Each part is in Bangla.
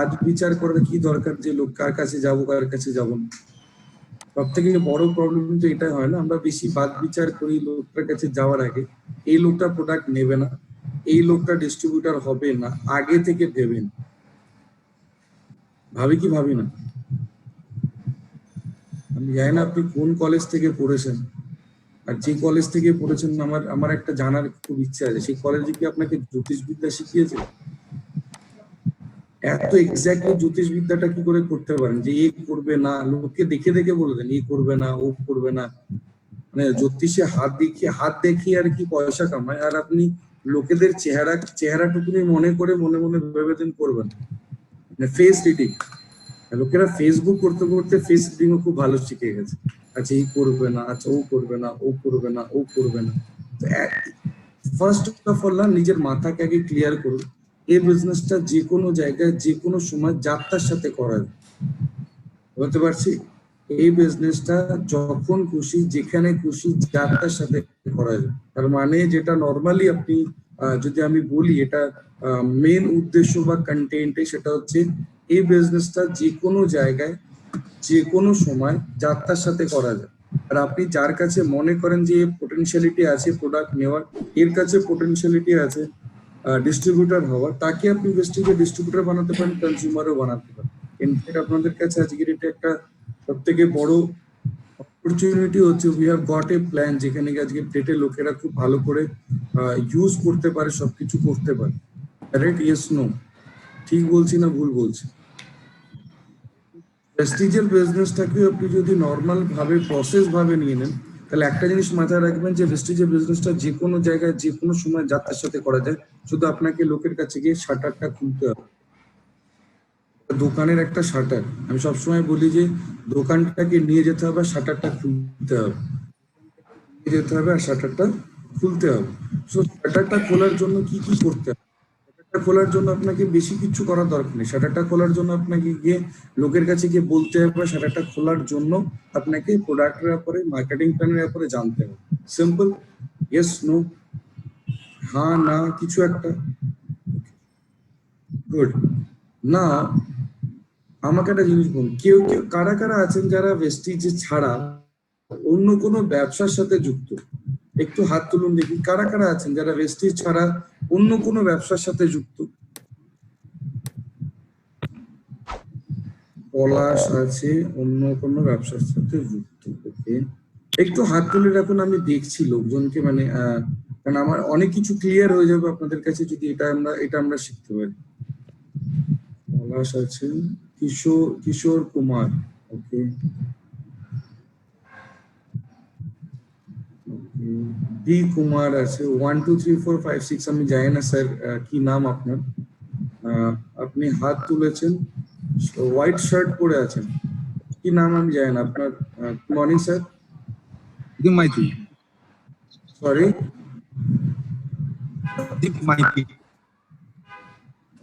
বাদ বিচার করার কি দরকার যে লোক কার কাছে যাবো কার কাছে যাবো না। সব থেকে বড় প্রবলেম কিন্তু এটা হয় না, আমরা বেশি বাদ বিচার করি লোকটার কাছে যাওয়ার আগে, এই লোকটা প্রোডাক্ট নেবে না, এই লোকটা ডিস্ট্রিবিউটার হবে না, আগে থেকে ভেবেন। ভাবি কি ভাবি না? আমি জানি না আপনি কোন কলেজ থেকে পড়েছেন, আর যে কলেজ থেকে পড়েছেন আমার একটা জানার খুব ইচ্ছা আছে, সেই কলেজে কি আপনাকে জ্যোতিষবিদ্যা শিখিয়েছে? এত এক্স্যাক্টলি জ্যোতিষবিদ্যাটা কি করে করতে পারেন যে এ করবে না, লোককে দেখে দেখে বলে দেন এ করবে না ও করবে না। মানে জ্যোতিষে হাত দেখিয়ে আর কি পয়সা কামায়, আর আপনি লোকেদের চেহারাটুকুনি মনে করে মনে মনে ভেবে দেন করবেন। মানে ফেস রিডিং, লোকেরা ফেসবুক করতে করতে ফেস রিডিংও খুব ভালো শিখে গেছে। আচ্ছা এই করবে না, আচ্ছা ও করবে না, ও করবে না, ও করবে না। ফার্স্ট অফ অল নিজের মাথাকে আগে ক্লিয়ার করুন, এই বিজনেসটা যে কোনো জায়গায় যে কোনো সময় যাত্রার সাথে করা যায়। বলতে পারছি, এই বিজনেসটা যখন খুশি যেখানে খুশি যাত্রার সাথে করা যায়। তার মানে যেটা নর্মালি আপনি যদি আমি বলি এটা মেন উদ্দেশ্য বা কন্টেন্টে, সেটা হচ্ছে এই বিজনেসটা যে কোনো জায়গায় যে কোনো সময় যাত্রার সাথে করা যায়। আর আপনি যার কাছে মনে করেন যে পোটেনশিয়ালিটি আছে প্রোডাক্ট নেওয়ার, এর কাছে পোটেনশিয়ালিটি আছে ডিস্ট্রিবিউটর হওয়ার, তাকে আপনি বেস্টিজে ডিস্ট্রিবিউটর বানাতে পারেন, কনজিউমারও বানাতে পারেন। ইনফ্যাক্ট আপনাদের কাছে আজকের এটা একটা সব থেকে বড় অপরচুনিটি হচ্ছে, we have got a plan, যেখানে আজকে ডেটে লোকেরা খুব ভালো করে ইউজ করতে পারে, সবকিছু করতে পারে। রাইট? Yes no? ঠিক বলছি না ভুল বলছি? প্রেস্টিজের বিজনেসটাকে আপনি যদি নর্মাল ভাবে প্রসেস ভাবে নিয়ে নেন, তাহলে একটা জিনিস মাথায় রাখবেন যে প্রেস্টিজের বিজনেসটা যে কোনো জায়গায় যে কোনো সময় যাত্রার সাথে করা যায়। শুধু আপনাকে লোকের কাছে গিয়ে শাটারটা খুলতে হবে। দোকানের একটা শাটার, আমি সবসময় বলি যে দোকানটাকে নিয়ে যেতে হবে, শাটারটা খুলতে হবে, নিয়ে যেতে হবে আর শাটারটা খুলতে হবে। সো শাটারটা খোলার জন্য কি কি করতে হবে? শাটারটা খোলার জন্য আপনাকে বেশি কিছু করার দরকার নেই। শাটারটা খোলার জন্য আপনাকে গিয়ে লোকের কাছে গিয়ে বলতে হবে, শাটারটা খোলার জন্য আপনাকে প্রোডাক্টের ব্যাপারে, মার্কেটিং প্ল্যানের ব্যাপারে জানতে হবে। সিম্পল, ইয়েস নো, হ্যাঁ না কিছু একটা। গুড। না, আমাকে একটা জিনিস বলুন, কেউ কেউ কারা কারা আছেন যারা ভেস্টিজ ছাড়া অন্য কোনো ব্যবসার সাথে যুক্ত? একটু হাত তুলুন দেখি, কারা কারা আছেন যারা ভেস্টিজ ছাড়া অন্য কোনো ব্যবসার সাথে যুক্ত? পলাশ আছে অন্য কোনো ব্যবসার সাথে যুক্ত? ওকে, একটু হাত তুলে রাখুন, আমি দেখছি লোকজনকে। মানে কারণ আমার অনেক কিছু ক্লিয়ার হয়ে যাবে আপনাদের কাছে যদি এটা আমরা শিখতে পারি। পলাশ আছে, কিশোর কুমার, ওকে, ডি কুমার আছে, 1 2 3 4 5 6, আমি জানি না স্যার কি নাম আপনার। আপনি হাত তুলেছেন, হোয়াইট শার্ট পরে আছেন, কি নাম আমি জানি না আপনার। Morning sir. Maiti. Sorry, Maiti.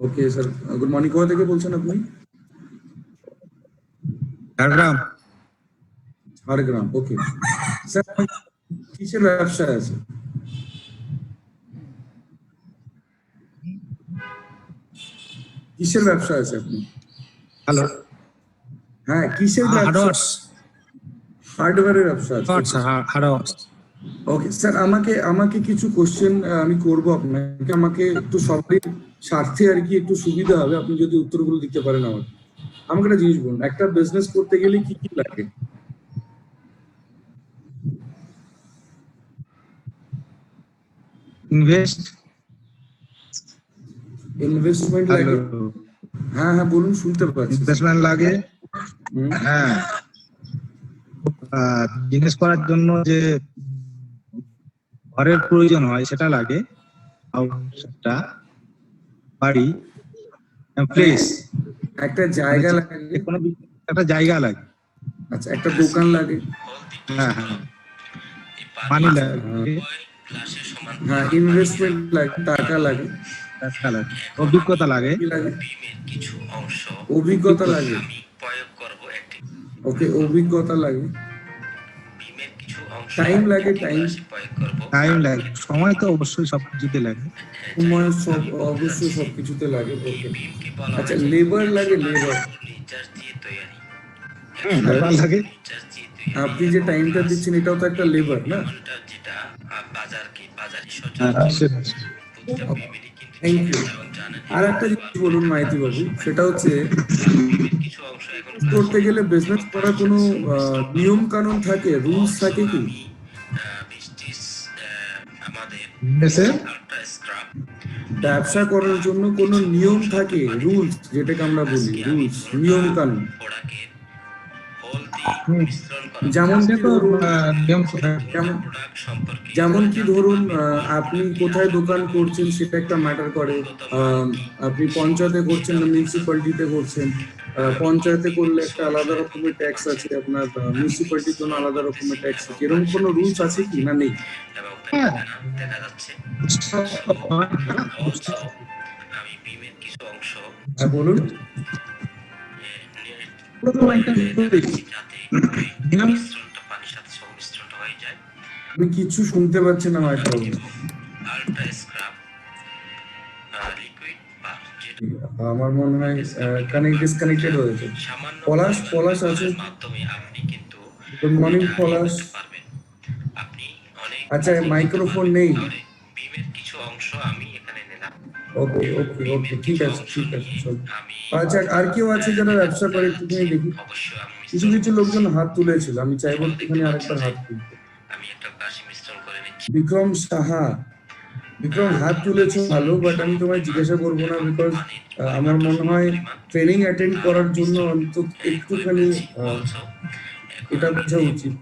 Okay sir, good morning. কোথা থেকে বলছেন আপনি? ঝাড়গ্রাম। Jhargram, okay sir. কিসের ব্যবসায় আছে? কিসের ব্যবসা আছে আপনি? হ্যালো, হ্যাঁ কিসের ব্যবসা? হার্ডওয়্যারের ব্যবসা আছে। ওকে স্যার, আমাকে কিছু কোশ্চেন আমি করব আপনাকে, আমাকে একটু সবারই স্বার্থে আর কি একটু সুবিধা হবে আপনি যদি উত্তরগুলো দিতে পারেন আমাকে একটা জিনিস বলুন, একটা বিজনেস করতে গেলে কি কি লাগে? ইনভেস্টমেন্ট লাগে। হ্যাঁ হ্যাঁ বলুন, শুনতে পাচ্ছি। ইনভেস্টমেন্ট লাগে, হ্যাঁ। বিজনেস করার জন্য যে ঘরের প্রয়োজন হয় সেটা লাগে, সেটা বাড়ি, প্লেস, একটা জায়গা লাগে, কোনো একটা জায়গা লাগে। আচ্ছা, একটা দোকান লাগে। হ্যাঁ হ্যাঁ, মানি লাগে। হ্যাঁ, ইনভেস্টমেন্ট লাগে, টাকা লাগে, অভিজ্ঞতা লাগে। অভিজ্ঞতা লাগে, ওকে, অভিজ্ঞতা লাগে। টাইম লাগে, টাইম টাইম লাগে, সময় তো অবশ্যই সব কিছুতে লাগে। সময় সব অবশ্যই সবকিছুতে লাগে। ওকে, আচ্ছা লেবার লাগে, লেবার লেবার লাগে। আপনি যে টাইমটা দিচ্ছেন এটাও তো একটা লেবার না? Thank you. আর একটা জিনিস বলুন মাইতি বাবু, সেটা হচ্ছে করতে গেলে বিজনেস করার কোনো নিয়ম কানুন থাকে, রুলস থাকে কি? বিজনেসের ব্যবসা করার জন্য কোনো নিয়ম থাকে, রুলস যেটাকে আমরা বলি রুলস, নিয়ম কানুন। যেমন সে কি তো ধরুন, নিয়ম তো থাকে। যেমন যেমন কি ধরুন আপনি কোথায় দোকান করছেন সেটা একটা ম্যাটার করে। আপনি পঞ্চায়েতে করছেন না মিউনিসিপ্যালিটিতে করছেন, পঞ্চায়েতে করলে একটা আলাদা রকমের ট্যাক্স আছে আপনার, মিউনিসিপ্যালিটির জন্য আলাদা রকমের ট্যাক্স আছে, এরকম কোনো রুলস আছে কি না নেই? হ্যাঁ, হ্যাঁ বলুন। আমি কিছু শুনতে পাচ্ছি না মাইক বাবু। আমার মনে হয় ডিসকানেক্টেড হয়েছে। পলাশ, পলাশ আছে? গুড মর্নিং পলাশ। আচ্ছা মাইক্রোফোন নেই। ওকে ওকে ওকে, ঠিক আছে ঠিক আছে, চল। আচ্ছা আর কেউ আছে যারা ব্যবসা করে একটুখানি দেখি? কিছু কিছু লোকজন হাত তুলেছিল, আমি চাইবো একটুখানি আরেকবার হাত তুলতে। বিক্রম সাহা, বিক্রম হাত তুলেছো ভালো, বাট আমি তোমায় জিজ্ঞাসা করবো না, বিকজ আমার মনে হয় ট্রেনিং অ্যাটেন্ড করার জন্য অন্তত একটুখানি এটা বোঝা উচিত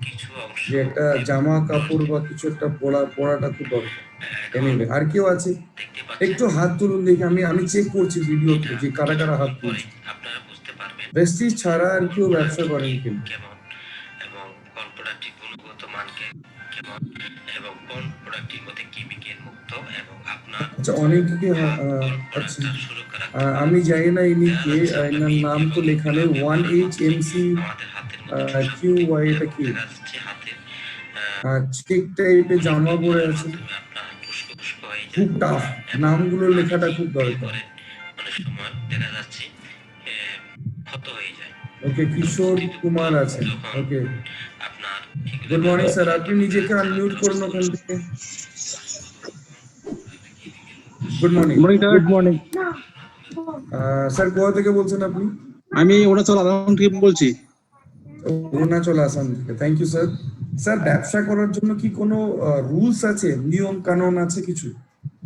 যে একটা জামা কাপড় বা কিছু একটা পড়াটা খুব দরকার। এনিওয়ে, আর কেউ আছে? একটু হাত তুলুন দেখি, আমি চেক করছি ভিডিওতে যে কারা কারা হাত তুলছে। প্রেস্টিজ ছাড়া আর কেউ ব্যবসা করেন কিনা? আচ্ছা অনেকে আচ্ছা, আমি জানি না ইনি কে, এনার নাম তো লেখা নেই, 1HMC QY, এটা কি? চেক টাইপের জামা পরে আছে, খুব টাফ, নামগুলো লেখাটা খুব দরকার। ওকে, কিশোর কুমার আছে। ওকে, গুড মর্নিং স্যার, আপনি নিজেকে আনমিউট করুন ওখান থেকে। Good morning. Good morning. Sir কোথা থেকে বলছেন আপনি? আমি অরুণাচল আসাম থেকে বলছি। অরুণাচল আসাম থেকে, থ্যাংক ইউ স্যার। স্যার ব্যবসা করার জন্য কি কোনো রুলস আছে, নিয়ম কানুন আছে কিছু,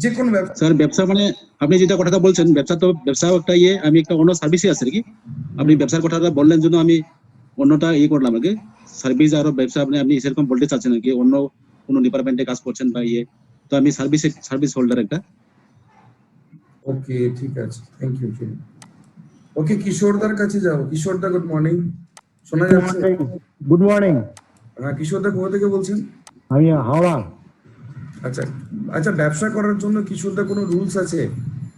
যে কোনো ব্যবসা? স্যার ব্যবসা মানে আপনি যেটা কথাটা বলছেন, ব্যবসা তো ব্যবসাও একটা ইয়ে, আমি একটা অন্য সার্ভিসে আছে নাকি? আপনি ব্যবসার কথাটা বললেন জন্য আমি অন্যটা ইয়ে করলাম আর কি, সার্ভিস আর ব্যবসা আপনি সেরকম বলতে চাচ্ছেন নাকি, অন্য কোনো ডিপার্টমেন্টে কাজ করছেন বা ইয়ে, তো আমি সার্ভিস হোল্ডার একটা। ওকে ঠিক আছে, থ্যাংক ইউ। ওকে, কিশোরদার কাছে যাও। কিশোরদা গুড মর্নিং, শোনা যাচ্ছে? Good morning. হ্যাঁ কিশোরদা কোথা থেকে বলছেন? আমি হাওড়া। আচ্ছা আচ্ছা, ব্যবসা করার জন্য কিশোরদা কোনো রুলস আছে?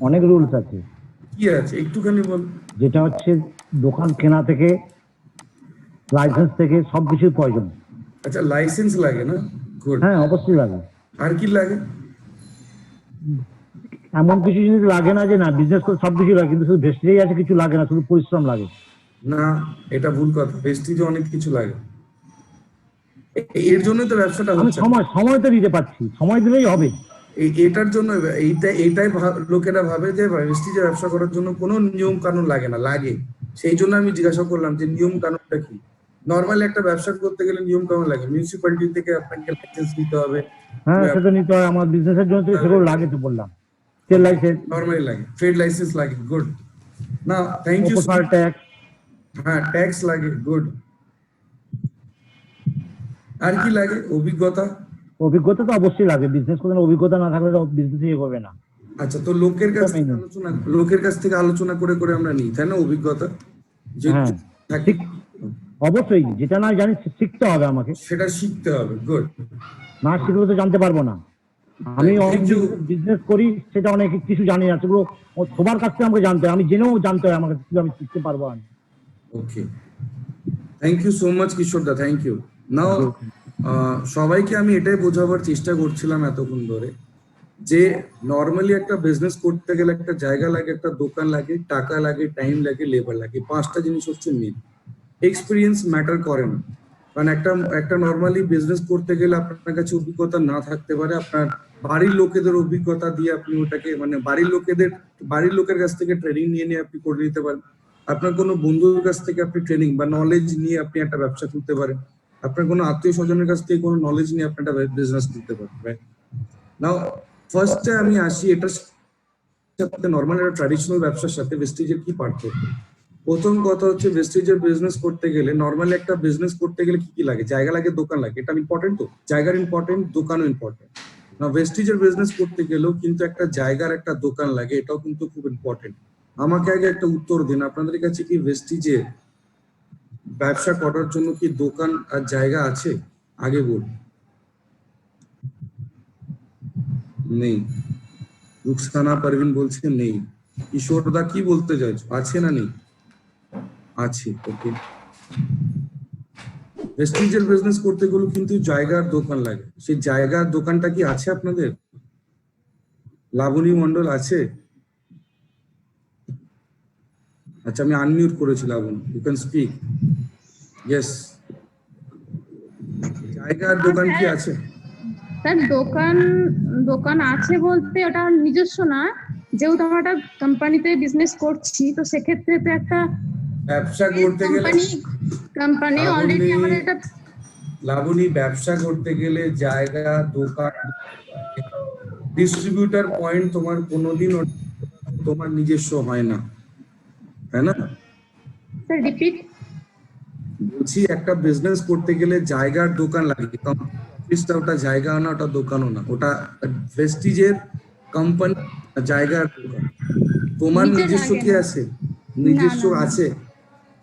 অনেক রুলস আছে। কি আছে একটুখানি বল। যেটা হচ্ছে দোকান কেনা থেকে লাইসেন্স থেকে সবকিছুর প্রয়োজন। আচ্ছা লাইসেন্স লাগে না? গুড। হ্যাঁ অবশ্যই লাগে। আর কি লাগে? এমন কিছু জিনিস লাগে না যে না, বিজনেস করে সবকিছু লাগে, কিন্তু শুধু ভেস্টিজেই আছে কিছু লাগে না, শুধু পরিশ্রম লাগে। না, এটা ভুল কথা, প্রেস্টিজে অনেক কিছু লাগে। এর জন্যই তো ব্যবসাটা আমি হচ্ছে। সময় তো দিতে পারছি, সময় দিলেই হবে। এটার জন্য এইটাই লোকেরা ভাবে যে প্রেস্টিজে ব্যবসা করার জন্য কোনো নিয়ম কানুন লাগে না, লাগে। সেই জন্য আমি জিজ্ঞাসা করলাম যে নিয়ম কানুনটা কি। নর্মালি একটা ব্যবসা করতে গেলে নিয়ম কানুন লাগে, মিউনিসিপ্যালিটি থেকে আপনাকে লাইসেন্স নিতে হবে। হ্যাঁ সেটা নিতে হয়, আমার বিজনেসের জন্য তো সেগুলো লাগে, তো বললাম। ট্রেড লাইসেন্স, নর্মালি লাগে, ট্রেড লাইসেন্স লাগে। গুড, না থ্যাংক ইউ। ট্যাক্স, হ্যাঁ ট্যাক্স লাগে। গুড। আর কি লাগে? অভিজ্ঞতা। অভিজ্ঞতা তো অবশ্যই লাগে, বিজনেস করতে অভিজ্ঞতা না থাকলে বিজনেস ইয়ে করবে না। আচ্ছা, তো লোকের কাছ থেকে আলোচনা করে করে আমরা নিই, তাই না অভিজ্ঞতা? হ্যাঁ অবশ্যই, যেটা না জানি শিখতে হবে আমাকে, সেটা শিখতে হবে। গুড। না শিখলে তো জানতে পারবো না। আমি বিজনেস করি সেটা অনেক কিছু জানি না, সেগুলো সবার কাছ থেকে আমাকে জানতে হয়, আমি জেনেও জানতে হয় আমাকে, আমি শিখতে পারবো আমি। Okay, thank you so much কিশোরদা, থ্যাংক ইউ। নাও সবাইকে আমি এটাই বোঝাবার চেষ্টা করছিলাম এতক্ষণ ধরে যে নর্মালি একটা বিজনেস করতে গেলে একটা জায়গা লাগে, একটা দোকান লাগে, টাকা লাগে, টাইম লাগে, লেবার লাগে, পাঁচটা জিনিস হচ্ছে মেন। এক্সপিরিয়েন্স ম্যাটার করে না, কারণ একটা একটা নর্মালি বিজনেস করতে গেলে আপনার কাছে অভিজ্ঞতা না থাকতে পারে, আপনার বাড়ির লোকেদের অভিজ্ঞতা দিয়ে আপনি ওটাকে মানে বাড়ির লোকের কাছ থেকে ট্রেনিং নিয়ে আপনি করে নিতে পারেন। আপনার কোনো বন্ধুর কাছ থেকে আপনি ট্রেনিং বা নলেজ নিয়ে আপনি একটা ব্যবসা খুলতে পারেন। আপনার কোনো আত্মীয় স্বজনের কাছ থেকে কোনো নলেজ নিয়ে আপনি একটা বিজনেস খুলতে পারেন, রাইট? নাও ফার্স্টে আমি আসি এটার সাথে নর্মাল একটা ট্র্যাডিশনাল ব্যবসার সাথে ভেস্টিজের কি পার্থক্য। প্রথম কথা হচ্ছে ভেস্টিজের বিজনেস করতে গেলে নর্মালি একটা বিজনেস করতে গেলে কি কি লাগে? জায়গা লাগে, দোকান লাগে, এটা ইম্পর্টেন্ট। তো জায়গার ইম্পর্টেন্ট, দোকানও ইম্পর্টেন্ট। না, ভেস্টিজের বিজনেস করতে গেলেও কিন্তু একটা জায়গার একটা দোকান লাগে, এটাও কিন্তু খুব ইম্পর্টেন্ট। আমাকে আগে একটা উত্তর দিন, আপনাদের কাছে কি ভেস্টিজে ব্যবসা করার জন্য কি দোকান আর জায়গা আছে? আগে বলুন। নেই। রুকসানা পারভিন বলছে নেই। কিশোরদা কি বলতে চাইছো, আছে না নেই? আছে, ওকে। ভেস্টিজের বিজনেস করতে গেলে কিন্তু জায়গার দোকান লাগে, সেই জায়গার দোকানটা কি আছে আপনাদের? লাবণী মন্ডল আছে? আচ্ছা, আমি আনমিউট করেছি Labani, you can speak. Yes, জায়গার দোকান কি আছে? স্যার দোকান দোকান আছে বলতে ওটা নিজস্ব না, যেহেতু আমরা একটা কোম্পানিতে বিজনেস করছি তো সেক্ষেত্রে তো একটা ব্যবসা করতে গেলে কোম্পানি অলরেডি আমাদের একটা লাবণী, ব্যবসা করতে গেলে জায়গা, দোকান, ডিস্ট্রিবিউটার পয়েন্ট তোমার কোনোদিন তোমার নিজস্ব হয় না, তাই না? স্যার রিপিট বলছি একটা বিজনেস করতে গেলে জায়গার দোকান লাগে। অফিসটা ওটা জায়গা না, ওটা দোকানও না, ওটা ভেস্টিজের কোম্পানি জায়গার দোকান। তোমার নিজের নিজস্ব লাগে কি না। আছে? নিজস্ব না। আছে?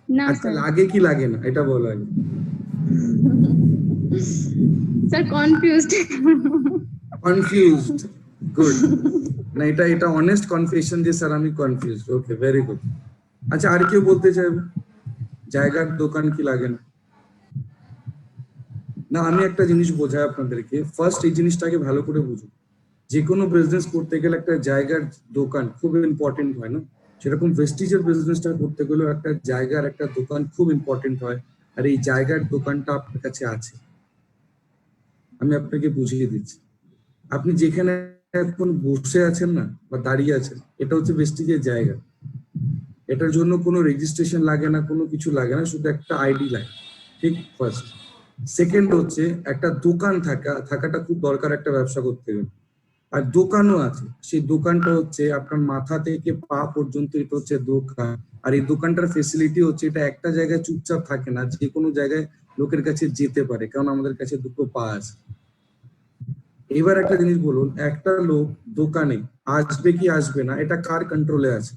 না আচ্ছা, স্যার। লাগে কি লাগে না এটা বলো আগে। Sir confused. Confused, good. না, এটা অনেস্ট কনফেশন যে স্যার আমি কনফিউজড, ওকে, ভেরি গুড। আচ্ছা, আর কেউ বলতে চাইবে জায়গার দোকান কি লাগে না? না, আমি একটা জিনিস বোঝাই আপনাদেরকে, ফার্স্ট এই জিনিসটাকে ভালো করে বুঝুন। যে কোনো বিজনেস করতে গেলে একটা জায়গার দোকান খুব ইম্পর্টেন্ট হয় না? সেরকম ভেস্টিজের বিজনেসটা করতে গেলেও একটা জায়গার একটা দোকান খুব ইম্পর্টেন্ট হয়, আর এই জায়গার দোকানটা আপনার কাছে আছে। আমি আপনাকে বুঝিয়ে দিচ্ছি। আপনি যেখানে এখন বসে আছেন না বা দাঁড়িয়ে আছেন, এটা হচ্ছে ভেস্টিজের জায়গা। এটার জন্য কোনো রেজিস্ট্রেশন লাগে না, কোনো কিছু লাগে না, শুধু একটা আইডি লাগে, ঠিক? ফার্স্ট। সেকেন্ড হচ্ছে একটা দোকান থাকাটা খুব দরকার একটা ব্যবসা করতে গেলে। আর দোকানও আছে, সেই দোকানটা হচ্ছে আপনার মাথা থেকে পা পর্যন্ত, এটা হচ্ছে দোকান। আর এই দোকানটার ফেসিলিটি হচ্ছে এটা একটা জায়গায় চুপচাপ থাকে না, যে কোনো জায়গায় লোকের কাছে যেতে পারে, কারণ আমাদের কাছে দুটো পা আছে। এবার একটা জিনিস বলুন, একটা লোক দোকানে আসবে কি আসবে না এটা কার কন্ট্রোলে আছে?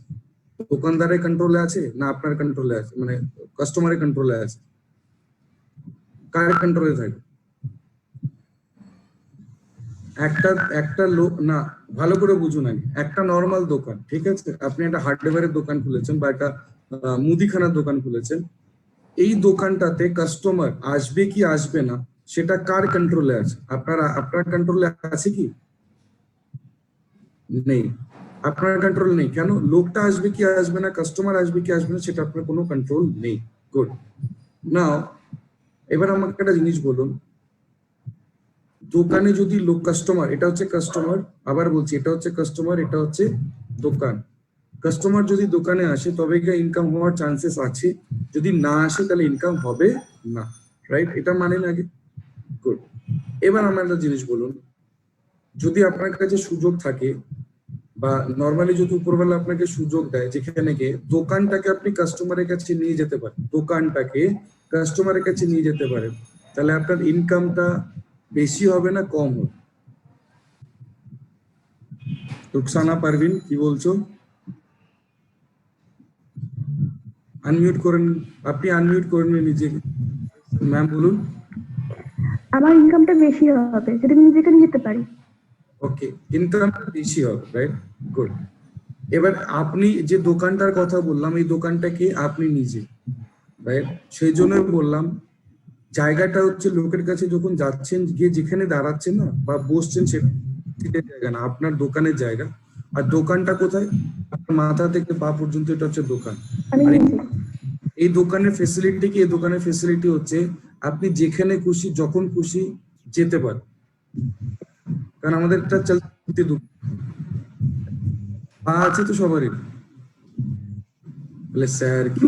দোকানদারের কন্ট্রোলে আছে না আপনার কন্ট্রোলে আছে, মানে কাস্টমারের কন্ট্রোলে আছে? কার কন্ট্রোলে থাকে? একটা লোক না, ভালো করে বুঝুন আগে। একটা নর্মাল দোকান, ঠিক আছে, আপনি একটা হার্ডওয়্যারের দোকান খুলেছেন বা একটা মুদিখানার দোকান খুলেছেন, এই দোকানটাতে কাস্টমার আসবে কি আসবে না সেটা কার কন্ট্রোলে আছে? আপনার কন্ট্রোলে আছে কি? নেই, আপনার কন্ট্রোল নেই। কেন? লোকটা আসবে কি আসবে না, কাস্টমার আসবে কি আসবে না, সেটা আপনার কোনো কন্ট্রোল নেই। গুড। নাও এবার আমাকে একটা জিনিস বলুন, দোকানে যদি লোক কাস্টমার, এটা হচ্ছে কাস্টমার, আবার বলছি এটা হচ্ছে কাস্টমার, এটা হচ্ছে দোকান। কাস্টমার যদি দোকানে আসে তবে কি ইনকাম হওয়ার চান্সেস আছে? যদি না আসে তাহলে ইনকাম হবে না, রাইট? এটা মানে না আগে? গুড। এবার আমার একটা জিনিস বলুন, যদি আপনার কাছে সুযোগ থাকে বা নর্মালি যদি উপরওয়ালা আপনাকে সুযোগ দেয় যেখানে গিয়ে দোকানটাকে আপনি কাস্টমারের কাছে নিয়ে যেতে পারেন, দোকানটাকে কাস্টমারের কাছে নিয়ে যেতে পারেন, তাহলে আপনার ইনকামটা বেশি হবে না কম হবে? রুকসানা পারভিন কি বলছো? আনমিউট করেন, আপনি আনমিউট করেন নিজেকে। ম্যাম বলুন। আমার ইনকামটা বেশি হবে যদি আমি নিজেকে নিয়ে যেতে পারি। ওকে, ইনকামটা বেশি হবে, রাইট? গুড। এবার আপনি যে দোকানটার কথা বললাম, এই দোকানটাকে আপনি নিজে, রাইট? সেই জন্যই বললাম জায়গাটা হচ্ছে লোকের কাছে যখন যাচ্ছেন গিয়ে যেখানে দাঁড়াচ্ছেন না বা বসছেন সেটা জায়গা না, আপনার দোকানের জায়গা। আর দোকানটা কোথায়? আপনার মাথা থেকে পা পর্যন্ত এটা হচ্ছে দোকান। আমি আর নিচে। এই দোকানের ফেসিলিটি কি? এই দোকানের ফেসিলিটি হচ্ছে আপনি যেখানে খুশি যখন খুশি যেতে পারেন, কারণ আমাদের একটা চলতি দোকান পা আছে তো সবারই। বলে স্যার কি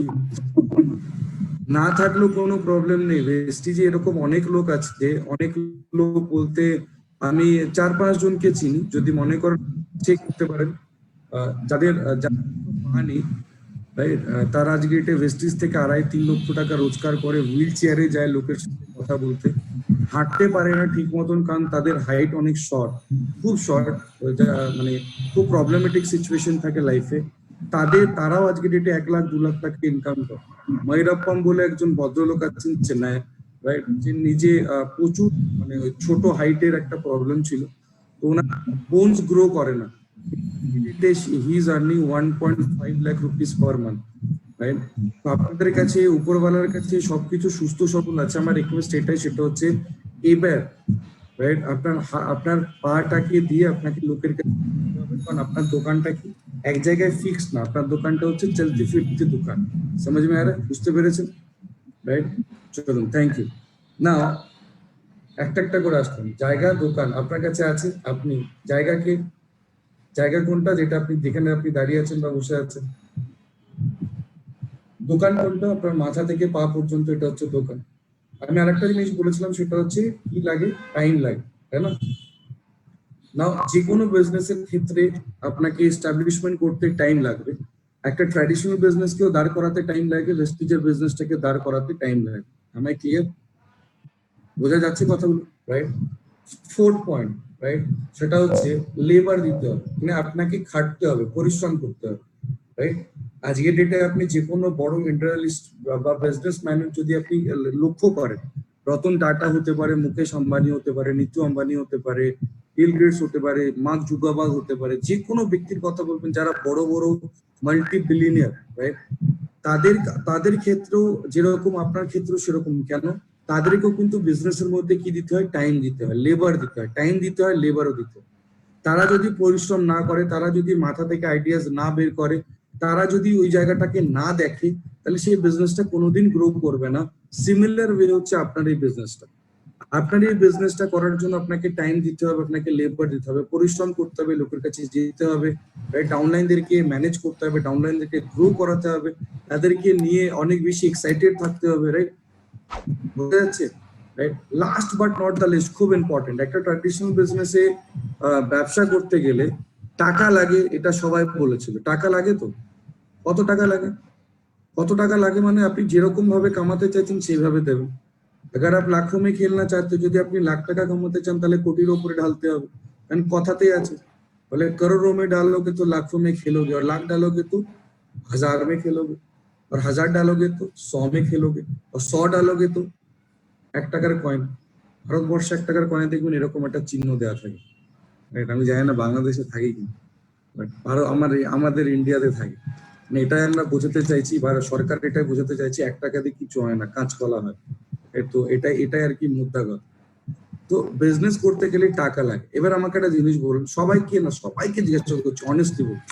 না থাকলেও কোনো প্রবলেম নেই, ভেস্টিজে এরকম অনেক লোক আছে, অনেক লোক বলতে আমি 4-5 জনকে চিনি, যদি মনে করেন চেক করতে পারেন, যাদের পা নেই, রাইট, তারা আজকে এটা ভেস্টিজ থেকে 2.5-3 লক্ষ টাকা রোজগার করে, হুইল চেয়ারে যায় লোকের সাথে কথা বলতে, হাঁটতে পারে না ঠিক মতন কারণ তাদের হাইট অনেক শর্ট, খুব শর্ট, মানে খুব প্রবলেমেটিক সিচুয়েশন থাকে লাইফে, তারাও আজকে ডেটে 1 লাখ 2 লাখ টাকা ইনকাম করে। ময়ূরাপ্পম বলে একজন ভদ্রলোক আছেন চেন্নাই, রাইট, যে নিজে প্রচুর মানে ছোট হাইটের একটা প্রবলেম ছিল, তো ওনার বোনস গ্রো করে না, he is earning 1.5 lakh rupees per month, right. তো আপনাদের কাছে উপরওয়ালার কাছে সবকিছু সুস্থ সবল আছে, আমার রিকোয়েস্ট এটাই, সেটা হচ্ছে এবার, রাইট, আপনার পাটাকে দিয়ে আপনাকে লোকের কাছে, কারণ আপনার দোকানটা কি এক জায়গায় ফিক্স না, আপনার দোকানটা হচ্ছে চলতি ফিরতি দোকান, সমাজ মে আ বুঝতে পেরেছেন, রাইট? চলুন, থ্যাংক ইউ। না একটা করে আসবেন, জায়গা দোকান আপনার কাছে আছে, আপনি জায়গা কোনটা যেটা আপনি যেখানে আপনি দাঁড়িয়ে আছেন বা বসে আছেন, দোকান কোনটা? আপনার মাথা থেকে পা পর্যন্ত এটা হচ্ছে দোকান। আমি আরেকটা জিনিস বলেছিলাম, সেটা হচ্ছে কি লাগে? টাইম লাগে, তাই না? নাও যে কোনো বিজনেসের ক্ষেত্রে আপনাকে এস্টাবলিশমেন্ট করতে টাইম লাগবে, একটা ট্র্যাডিশনাল বিজনেসকেও দাঁড় করাতে টাইম লাগে, ভেস্টিজের বিজনেসটাকে দাঁড় করাতে টাইম লাগে। আমি ক্লিয়ার? বোঝা যাচ্ছে কথাগুলো, রাইট? 4th পয়েন্ট, রাইট, সেটা হচ্ছে লেবার দিতে হবে, মানে আপনাকে খাটতে হবে, পরিশ্রম করতে হবে, রাইট। আজকের ডেটে আপনি যে কোনো বড় ইন্ডাস্ট্রিয়ালিস্ট বা বিজনেসম্যানের যদি আপনি লক্ষ্য করেন, রতন টাটা হতে পারে, মুকেশ আম্বানি হতে পারে, নিতু আম্বানি হতে পারে, বিল গেটস হতে পারে, মার্ক জুকারবার্গ হতে পারে, যে কোনো ব্যক্তির কথা বলবেন যারা বড় বড় মাল্টি বিলিয়নিয়ার, রাইট, তাদের ক্ষেত্রেও যেরকম আপনার ক্ষেত্রেও সেরকম, কেন? তাদেরকেও কিন্তু বিজনেসের মধ্যে কি দিতে হয়? টাইম দিতে হয়, লেবার দিতে হয়, টাইম দিতে হয়, লেবারও দিতে হয়। তারা যদি পরিশ্রম না করে, তারা যদি মাথা থেকে আইডিয়াস না বের করে, তারা যদি ওই জায়গাটাকে না দেখে, তাহলে সেই বিজনেসটা কোনোদিন গ্রো করবে না। সিমিলার ওয়ে হচ্ছে আপনার এই বিজনেসটা, আপনার এই বিজনেসটা করার জন্য আপনাকে টাইম দিতে হবে, আপনাকে লেবার দিতে হবে, পরিশ্রম করতে হবে, লোকের কাছে যেতে হবে, রাইট, ডাউনলাইনদেরকে ম্যানেজ করতে হবে, ডাউনলাইনদেরকে গ্রো করাতে হবে, তাদেরকে নিয়ে অনেক বেশি এক্সাইটেড থাকতে হবে, রাইট? বোঝা যাচ্ছে, right? Last but not the least, খুব ইম্পর্টেন্ট, একটা ট্র্যাডিশনাল বিজনেসে ব্যবসা করতে গেলে টাকা লাগে, এটা সবাই বলেছিল, টাকা লাগে তো? কত টাকা লাগে? কত টাকা লাগে মানে আপনি যেরকম ভাবে কামাতে চাইছেন সেইভাবে দেবেন। अगर आप लाखों में खेलना चाहते हो, যদি আপনি লাখ টাকা কামাতে চান তাহলে কোটির উপরে ঢালতে হবে, কারণ কথাতেই আছে, বলে करोड़ों में डालोगे तो लाखों में खेलोगे, और लाख डालोगे तो 1000 में खेलोगे, और 1000 डालोगे तो 100 में खेलोगे, और 100 डालोगे तो 1 টাকার কয়েন, ভারতবর্ষে 1 টাকার কয়েনে দেখবেন এরকম একটা চিহ্ন দেওয়া থাকে, রাইট? আমি জানি না বাংলাদেশে থাকে কি, বাট আমাদের ইন্ডিয়াতে থাকে, মানে এটাই আমরা বোঝাতে চাইছি, বা সরকার এটাই বোঝাতে চাইছি, 1 টাকা দিয়ে কিছু হয় না, কাঁচকলা হয়। তো এটাই আর কি মুদ্রা কথা। তো বিজনেস করতে গেলে টাকা লাগে। এবার আমাকে একটা জিনিস বলুন, সবাইকে জিজ্ঞাসা করছি, অনেস্টলি বলুন,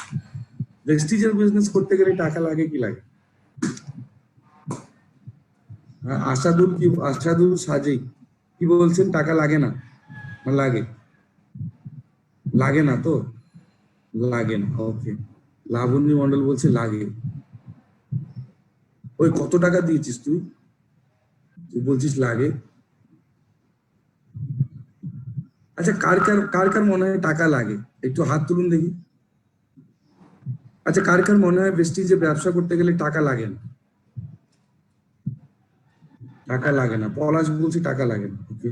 প্রেস্টিজের বিজনেস করতে গেলে টাকা লাগে কি লাগে? আসাদুল সাজেই কি বলছেন? টাকা লাগে না? লাগে? লাগে না তো? লাগে না, ওকে। লাবণী মন্ডল বলছে লাগে। ওই কত টাকা দিয়েছিস তুই বলছিস লাগে? আচ্ছা, কার মনে হয় টাকা লাগে? একটু হাত তুলুন দেখি। আচ্ছা, কার মনে হয় প্রেস্টিজে ব্যবসা করতে গেলে টাকা লাগে না? টাকা লাগে না, পলাশ বলছি টাকা লাগে না, ওকে।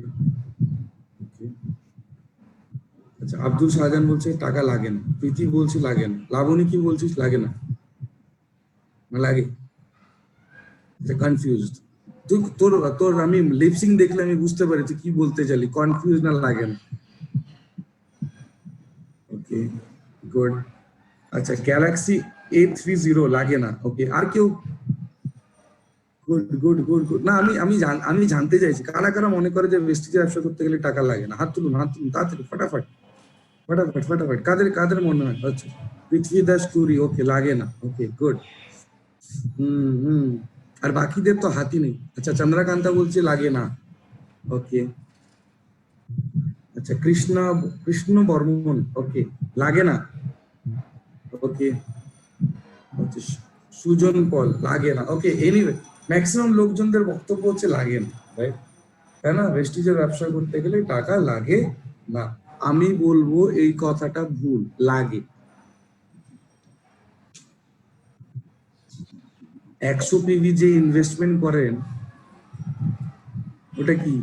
আচ্ছা, আব্দুল শাহজাহান বলছে টাকা লাগে না, প্রীতি বলছে লাগে না, লাবণী কি বলছিস? লাগে না, না লাগে? কনফিউজড তুই, তোর আমি লিপসিং দেখলে আমি বুঝতে পারি তুই কি বলতে চাইলি, কনফিউজ না লাগে না, ওকে, গুড। আচ্ছা, গ্যালাক্সি A30 লাগে না, ওকে। আর কেউ গুড গুড গুড গুড। না আমি জানতে চাইছি কারা কারা মনে করে যে ভেস্টিজের ব্যবসা করতে গেলে টাকা লাগে না। হাত তুলুন তাড়াতাড়ি ফটাফট ফটাফট ফটাফট। কাদের কাদের মনে হয়? আচ্ছা, পৃথ্বী দাস টুরি, ওকে, লাগে না, ওকে গুড। হুম। আর বাকিদের তো হাতই নেই। আচ্ছা, চন্দ্রকান্তা বলছে লাগে না, ওকে। আচ্ছা, কৃষ্ণ বর্মন, ওকে, লাগে না, ওকে। আচ্ছা, সুজন পল, লাগে না, ওকে। এনিওয়ে, ম্যাক্সিমাম লোকজনদের বক্তব্য হচ্ছে লাগে না, রাইট? তাই না? ভেস্টিজের ব্যবসা করতে গেলে টাকা লাগে না। আমি বলবো এই কথাটা ভুল, লাগে। 100 পিভি যে ইনভেস্টমেন্ট করেন ওটা কি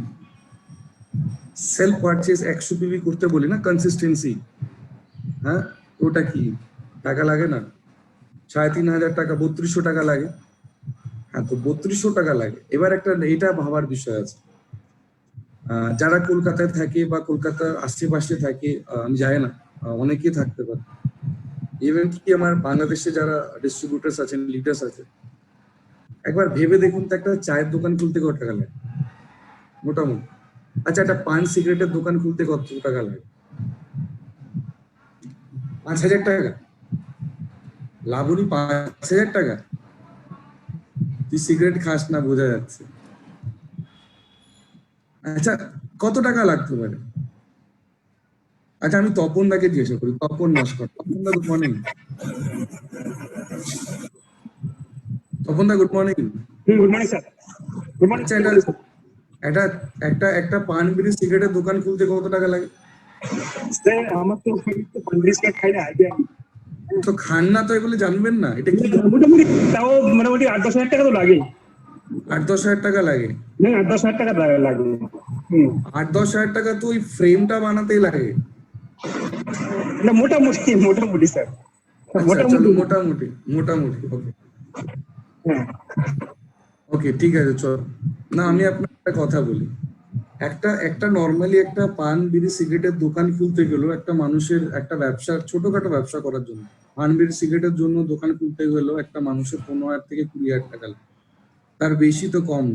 সেলফ পারচেজ? 100 পিভি করতে বলি না, কনসিস্টেন্সি, হ্যাঁ, ওটা কি টাকা লাগে না? 3,500 টাকা, 3200 টাকা লাগে। হ্যাঁ, তো 3200 টাকা লাগে। এবার একটা এটা ভাবার বিষয় আছে, যারা কলকাতায় থাকে বা কলকাতার আশেপাশে থাকে, আমি জানি না, অনেকেই থাকতে পারে, ইভেন কি আমার বাংলাদেশে যারা ডিস্ট্রিবিউটার্স আছেন, লিডার্স আছে, একবার ভেবে দেখুন তো একটা চায়ের দোকান খুলতে কত টাকা লাগে মোটামুটি? আচ্ছা, একটা পান সিগারেটের দোকান খুলতে কত টাকা লাগে? 5,000 টাকা। লাবণী 5,000 টাকা? তুই সিগারেট খাস না বোঝা যাচ্ছে। আচ্ছা, কত টাকা লাগতে পারে? আচ্ছা, আমি তপন দাকে জিজ্ঞাসা করি, তপন নস্কর। তপন দা, গুড মর্নিং। তপন দা, good morning. Good morning sir. Good morning. আচ্ছা, একটা একটা একটা পান বিড়ি সিগারেটের দোকান খুলতে কত টাকা লাগে? স্যার আমার তো 35 টাকা খাই না, আইডিয়া নেই। তো খান না তো এগুলো জানবেন না, এটা কি? মোটামুটি তাও মোটামুটি 8-10 হাজার টাকা তো লাগে। 8-10 হাজার টাকা লাগে? না, 8-10 হাজার টাকা লাগে। 8-10 হাজার টাকা তো ওই ফ্রেমটা বানাতেই লাগে। না, মোটামুটি স্যার, আচ্ছা, চলো, মোটামুটি ওকে হ্যাঁ। ওকে, ঠিক আছে, চলো। না, আমি আপনার একটা কথা বলি। একটা নর্মালি একটা পান বিড়ি সিগারেটের দোকান খুলতে গেলেও একটা মানুষের একটা ব্যবসা, ছোটখাটো ব্যবসা করার জন্য, পান বিড়ি সিগারেটের জন্য দোকান খুলতে গেলেও একটা মানুষের 15,000 থেকে 20,000 টাকা লাগে। তার বেশি তো কম,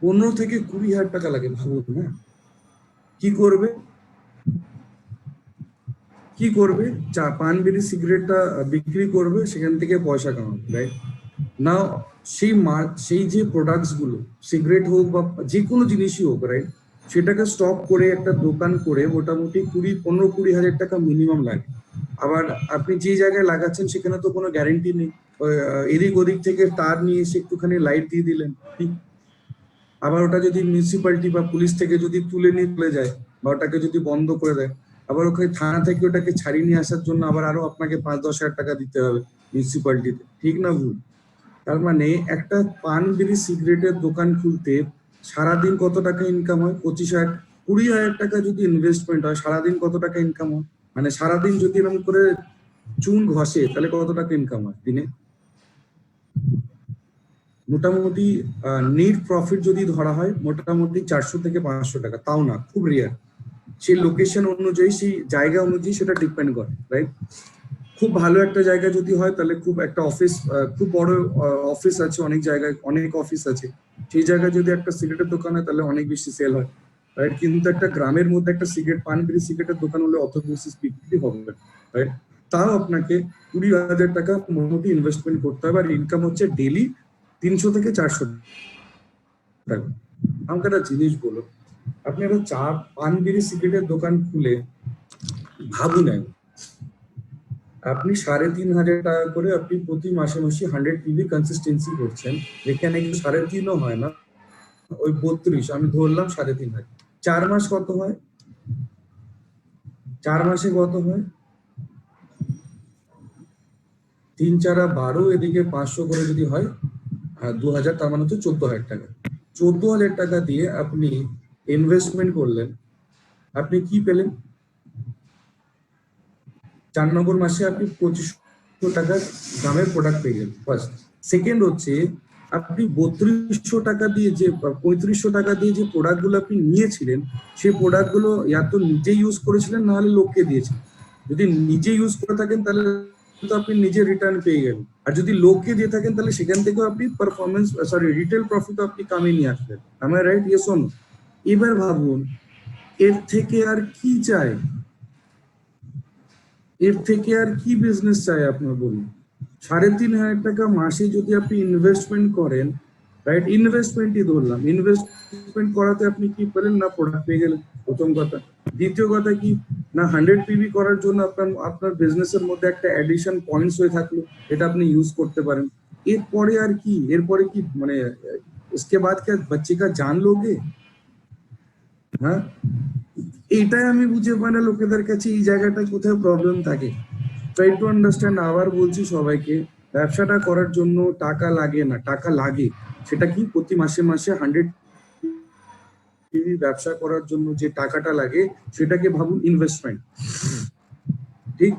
15 থেকে 20,000 টাকা লাগে। ভাবুন, হ্যাঁ, কি করবে? পান বিড়ি সিগারেটটা বিক্রি করবে, সেখান থেকে পয়সা কামাবে, রাইট? না, সেই যে প্রোডাক্টস গুলো, সিগারেট হোক বা যে কোনো জিনিসই হোক, রাইট, সেটাকে স্টক করে একটা দোকান করে মোটামুটি 15-20 হাজার টাকা মিনিমাম লাগে। আবার আপনি যে জায়গায় লাগাচ্ছেন সেখানে তো কোনো গ্যারেন্টি নেই। এদিক ওদিক থেকে তার নিয়ে এসে একটুখানি লাইট দিয়ে দিলেন, ঠিক? আবার ওটা যদি মিউনিসিপ্যালিটি বা পুলিশ থেকে যদি তুলে নিয়ে চলে যায় বা ওটাকে যদি বন্ধ করে দেয়, আবার ওখানে থানা থেকে ওটাকে ছাড়িয়ে নিয়ে আসার জন্য আবার আরো আপনাকে 5-10 হাজার টাকা দিতে হবে মিউনিসিপ্যালিটিতে, ঠিক না ভুল? তার মানে একটা পান বিড়ি সিগারেটের দোকান খুলতে সারাদিন কত টাকা ইনকাম হয়? 25,000, 20,000 টাকা যদি ইনভেস্টমেন্ট হয়, সারাদিন কত টাকা ইনকাম হয়? মানে সারাদিন যদি এরকম করে চুন ঘষে তাহলে কত টাকা ইনকাম হয় দিনে? মোটামুটি নেট প্রফিট যদি ধরা হয় মোটামুটি 400 থেকে 500 টাকা, তাও না, খুব রেয়ার। সেই লোকেশন অনুযায়ী, সেই জায়গা অনুযায়ী সেটা ডিপেন্ড করে, রাইট? খুব ভালো একটা জায়গা যদি হয় তাহলে খুব একটা অফিস, খুব বড় অফিস আছে, অনেক জায়গায় অনেক অফিস আছে, সেই জায়গায় যদি একটা সিগারেটের দোকান হয় তাহলে অনেক বেশি সেল হয়, রাইট? কিন্তু একটা গ্রামের মধ্যে একটা পান বিড়ি সিগারেটের দোকান হলে অত বেশি বিক্রি হবে না, রাইট? তাও আপনাকে 20,000 টাকা মোটামুটি ইনভেস্টমেন্ট করতে হবে, আর ইনকাম হচ্ছে ডেলি 300 থেকে 400 টাকা। আমাকে একটা জিনিস বলো, আপনি একটা পান বিড়ি সিগারেটের দোকান খুলে ভাবুন, আপনি 3,500 টাকা করে আপনি প্রতি মাসে 100 পিভি কনসিস্টেন্সি করছেন, যেখানে 3.5 হয় না, ওই 32, আমি ধরলাম 3,500, 4 মাস কত হয়? 4 মাসে কত হয়? 3-4 12, এদিকে 500 করে যদি হয় 2,000, তার মানে হচ্ছে 14,000 টাকা। 14,000 টাকা দিয়ে আপনি ইনভেস্টমেন্ট করলেন, আপনি কি পেলেন? 4 নম্বর মাসে আপনি 2,500 টাকার দামের প্রোডাক্ট পেয়ে গেলেন, ফার্স্ট। সেকেন্ড হচ্ছে আপনি 3200 টাকা দিয়ে যে 3500 টাকা দিয়ে যে প্রোডাক্ট গুলো আপনি নিয়েছিলেন, সেই প্রোডাক্ট গুলো তো নিজে ইউজ করেছিলেন, না হলে লোককে দিয়েছেন। যদি নিজে ইউজ করে থাকেন তাহলে তো আপনি নিজে রিটার্ন পেয়ে গেলেন। আর যদি লোককে দিয়ে থাকেন তাহলে সেখান থেকেও আপনি পারফরমেন্স রিটেল প্রফিট আপনি কামিয়ে নিয়ে আসবেন। আমার রাইট? Yes or no? এবার ভাবুন এর থেকে আর কি চাই, এর থেকে আর কি বিজনেস চাই আপনার বলুন? 3,500 টাকা মাসে যদি আপনি ইনভেস্টমেন্ট করেন, রাইট, ইনভেস্টমেন্টই ধরলাম, ইনভেস্টমেন্ট করাতে আপনি কি পেলেন? না প্রোডাক্ট পেয়ে গেলেন, প্রথম কথা। দ্বিতীয় কথা কি, না 100 পিবি করার জন্য আপনার আপনার বিজনেসের মধ্যে একটা অ্যাডিশন পয়েন্টস হয়ে থাকলো, এটা আপনি ইউজ করতে পারেন। এরপরে আর কি, এরপরে কি মানে इसके बाद क्या बच्चे का जान लोगे? হ্যাঁ, এটাই আমি বুঝে পাই না লোকেদের কাছে এই জায়গাটা কোথায় প্রবলেম থাকে। Try to understand. আবার বলছি সবাইকে, ব্যবসাটা করার জন্য টাকা লাগে না, টাকা লাগে। সেটা কি, প্রতি মাসে মাসে 100 টিভি ব্যবসা করার জন্য যে টাকাটা লাগে সেটাকে ভাবুন ইনভেস্টমেন্ট। ঠিক,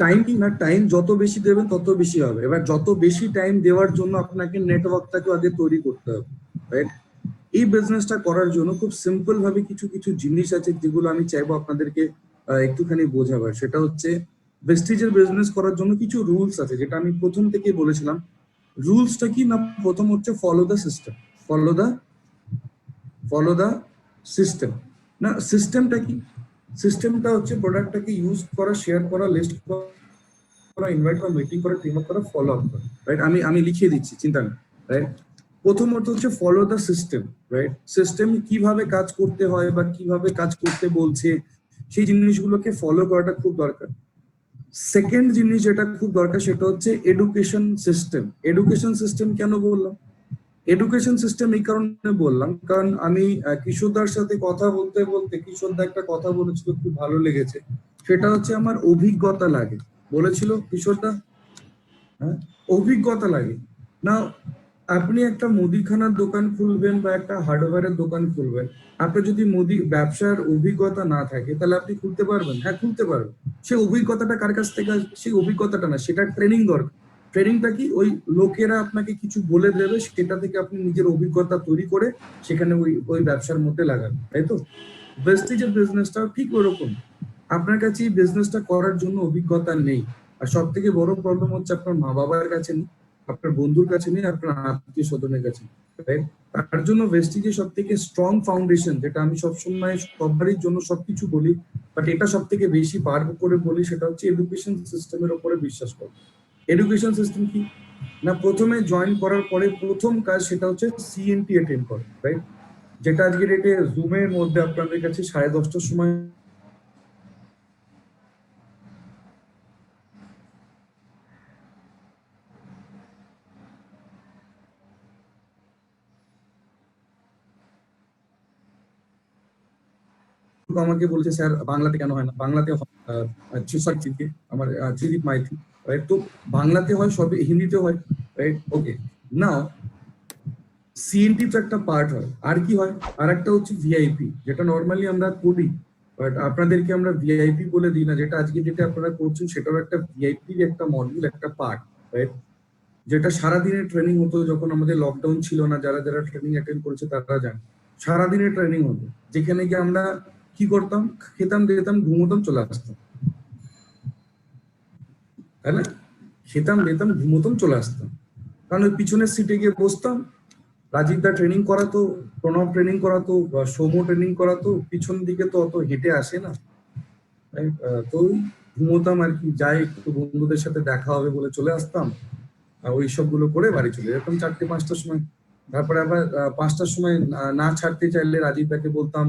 টাইম কি না, টাইম যত বেশি দেবেন তত বেশি হবে। এবার যত বেশি টাইম দেওয়ার জন্য আপনাকে নেটওয়ার্কটাকে আগে তৈরি করতে হবে, রাইট? এই বিজনেসটা করার জন্য খুব সিম্পল ভাবে কিছু কিছু জিনিস আছে যেগুলো আমি চাইবো আপনাদেরকে একটুখানি বোঝাবার। সেটা হচ্ছে ভেস্টিজের বিজনেস করার জন্য কিছু রুলস আছে, যেটা আমি প্রথম থেকে বলেছিলাম। রুলসটা কি না, প্রথম হচ্ছে follow the system. Follow the system. না, সিস্টেমটা কি? সিস্টেমটা হচ্ছে প্রোডাক্টটাকে ইউজ করা, শেয়ার করা, লিস্ট করা, ইনভাইট করা, মিটিং করা, টিম আপ করা, ফলো আপ করা, রাইট? আমি লিখিয়ে দিচ্ছি, চিন্তা নেই, রাইট? প্রথমত হচ্ছে follow the system, right? System কিভাবে কাজ করতে হয় বা কিভাবে কাজ করতে বলছে সেই জিনিসগুলোকে ফলো করাটা খুব দরকার। সেকেন্ড জিনিস যেটা খুব দরকার সেটা হচ্ছে এডুকেশন সিস্টেম। এডুকেশন সিস্টেম কেন বললাম? এডুকেশন সিস্টেম এই কারণে বললাম, কারণ আমি কিশোরদার সাথে কথা বলতে বলতে কিশোরদা একটা কথা বলেছিল, খুব ভালো লেগেছে। সেটা হচ্ছে আমার অভিজ্ঞতা লাগে বলেছিল কিশোরদা। হ্যাঁ, অভিজ্ঞতা লাগে না। আপনি একটা মুদিখানার দোকান খুলবেন বা একটা হার্ডওয়্যারের দোকান খুলবেন, আপনার যদি ব্যবসার অভিজ্ঞতা না থাকে তাহলে আপনি খুলতে পারবেন? হ্যাঁ, খুলতে পারবেন। সেই অভিজ্ঞতাটা কার কাছ থেকে আসবে? সেই অভিজ্ঞতাটা না, সেটা ট্রেনিং দরকার। ট্রেনিংটা কি? ওই লোকেরা আপনাকে কিছু বলে দেবে, সেটা থেকে আপনি নিজের অভিজ্ঞতা তৈরি করে সেখানে ওই ওই ব্যবসার মধ্যে লাগাবেন, তাই তো? ভেস্টিজের বিজনেসটাও ঠিক ওরকম। আপনার কাছে এই বিজনেসটা করার জন্য অভিজ্ঞতা নেই, আর সব থেকে বড় প্রবলেম হচ্ছে আপনার মা বাবার কাছে নেই, আপনার বন্ধুর কাছে নেই, আপনার আত্মীয় স্বজনের কাছে নেই, রাইট? তার জন্য ভেস্টিজে সব থেকে স্ট্রং ফাউন্ডেশন, যেটা আমি সবসময় সবারই জন্য সবকিছু বলি, বাট এটা সব থেকে বেশি বার করে বলি, সেটা হচ্ছে এডুকেশন সিস্টেমের উপরে বিশ্বাস করা। এডুকেশন সিস্টেম কি না, প্রথমে জয়েন করার পরে প্রথম কাজ সেটা হচ্ছে সিএনটি অ্যাটেন্ড করা, রাইট? যেটা আজকে ডেটে জুমের মধ্যে আপনাদের কাছে 10:30টার সময় আমাকে বলছে, স্যার বাংলাতে কেন হয় না? বাংলাতে সরি, আমার ত্রিদীপ মাইতি, রাইট? তো বাংলাতে হয়, সবই হিন্দিতে হয়, রাইট? ওকে, নাও সিএনটি তো একটা পার্ট হয়, আর কি হয়? আর একটা হচ্ছে ভিআইপি, যেটা নর্মালি আমরা করি, বাট আপনাদেরকে আমরা ভিআইপি বলে দিই না। যেটা আজকে যেটা আপনারা করছেন সেটাও একটা ভিআইপির একটা মডিউল, একটা পার্ট, রাইট? যেটা সারাদিনের ট্রেনিং হতো যখন আমাদের লকডাউন ছিল না। যারা যারা ট্রেনিং অ্যাটেন্ড করেছে তারা জানে, সারাদিনের ট্রেনিং হতো, যেখানে গিয়ে আমরা কি করতাম? খেতাম, দিতাম, ঘুমোতাম, চলে আসতাম, তাই না? খেতাম, দিতাম, ঘুমোতাম, চলে আসতাম। কারণ ওই পিছনের সিটে গিয়ে বসতাম, রাজীব দা ট্রেনিং করাতো, প্রণব ট্রেনিং করাতো, বা সৌম্য ট্রেনিং করাতো, পিছন দিকে তো অত হেঁটে আসে না, তো ঘুমোতাম আর কি। যাই একটু বন্ধুদের সাথে দেখা হবে বলে চলে আসতাম, ওই সবগুলো করে বাড়ি চলে যেতাম 4-5টার সময়। তারপরে আবার 5টার সময় না ছাড়তে চাইলে রাজীব দাকে বলতাম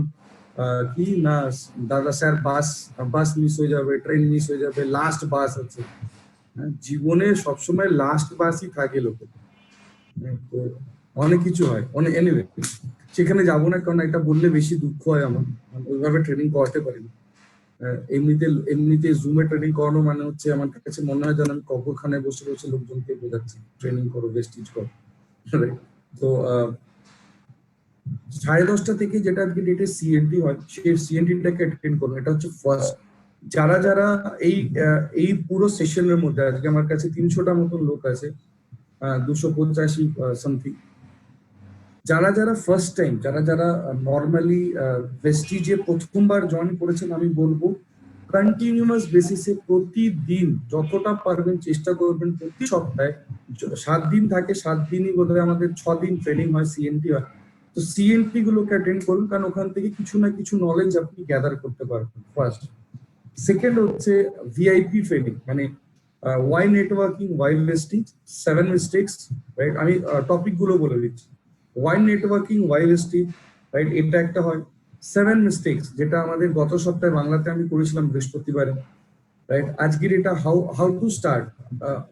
কি না, দাদা স্যার বাস মিস হয়ে যাবে, ট্রেন মিস হয়ে যাবে, লাস্ট বাস আছে। জীবনে সবসময় লাস্ট বাসই থাকে লোকে, তো অনেক কিছু হয়, অনেক। এনিওয়ে, সেখানে যাবো না, কারণ এটা বললে বেশি দুঃখ হয় আমার। ওইভাবে ট্রেনিং করাতে পারি না। এমনিতে জুমে ট্রেনিং করানো মানে হচ্ছে আমার কাছে মনে হয় যেন আমি কবরখানায় বসে বসে লোকজনকে বোঝাচ্ছি ট্রেনিং করো, ভেস্টিজ করো, তো 10:30 থেকে যেটা আজকে ডেটে সিএনটি হয়, সেই সিএনটিটাকে অ্যাটেন্ড করুন। এটা হচ্ছে ফার্স্ট। যারা যারা এই পুরো সেশনের মধ্যে, আজকে আমার কাছে 300টা মতন লোক আছে, 285 সামথিং। যারা যারা ফার্স্ট টাইম, যারা যারা নর্মালি ভেস্টিজে প্রথমবার জয়েন করেছেন, আমি বলবো কন্টিনিউয়াস বেসিসে প্রতিদিন যতটা পারবেন চেষ্টা করবেন প্রতি সপ্তাহে 7 দিন থাকে, 7 দিনই বোধহয় আমাদের 6 দিন ট্রেনিং হয়, সিএনটি হয়। তো সিএনটি গুলোকে অ্যাটেন্ড করুন, কারণ ওখান থেকে কিছু না কিছু নলেজ আপনি গ্যাদার করতে পারবেন। ফার্স্ট। সেকেন্ড হচ্ছে ভিআইপি ট্রেনিং, মানে why networking, why investing, 7 mistakes, right? আমি টপিক গুলো বলে দিচ্ছি। Why networking, why investing, right, এটা একটা হয়। 7 মিস্টেক্স, যেটা আমাদের গত সপ্তাহে বাংলাতে আমি করেছিলাম বৃহস্পতিবারে, রাইট? আজকের এটা হাউ টু স্টার্ট,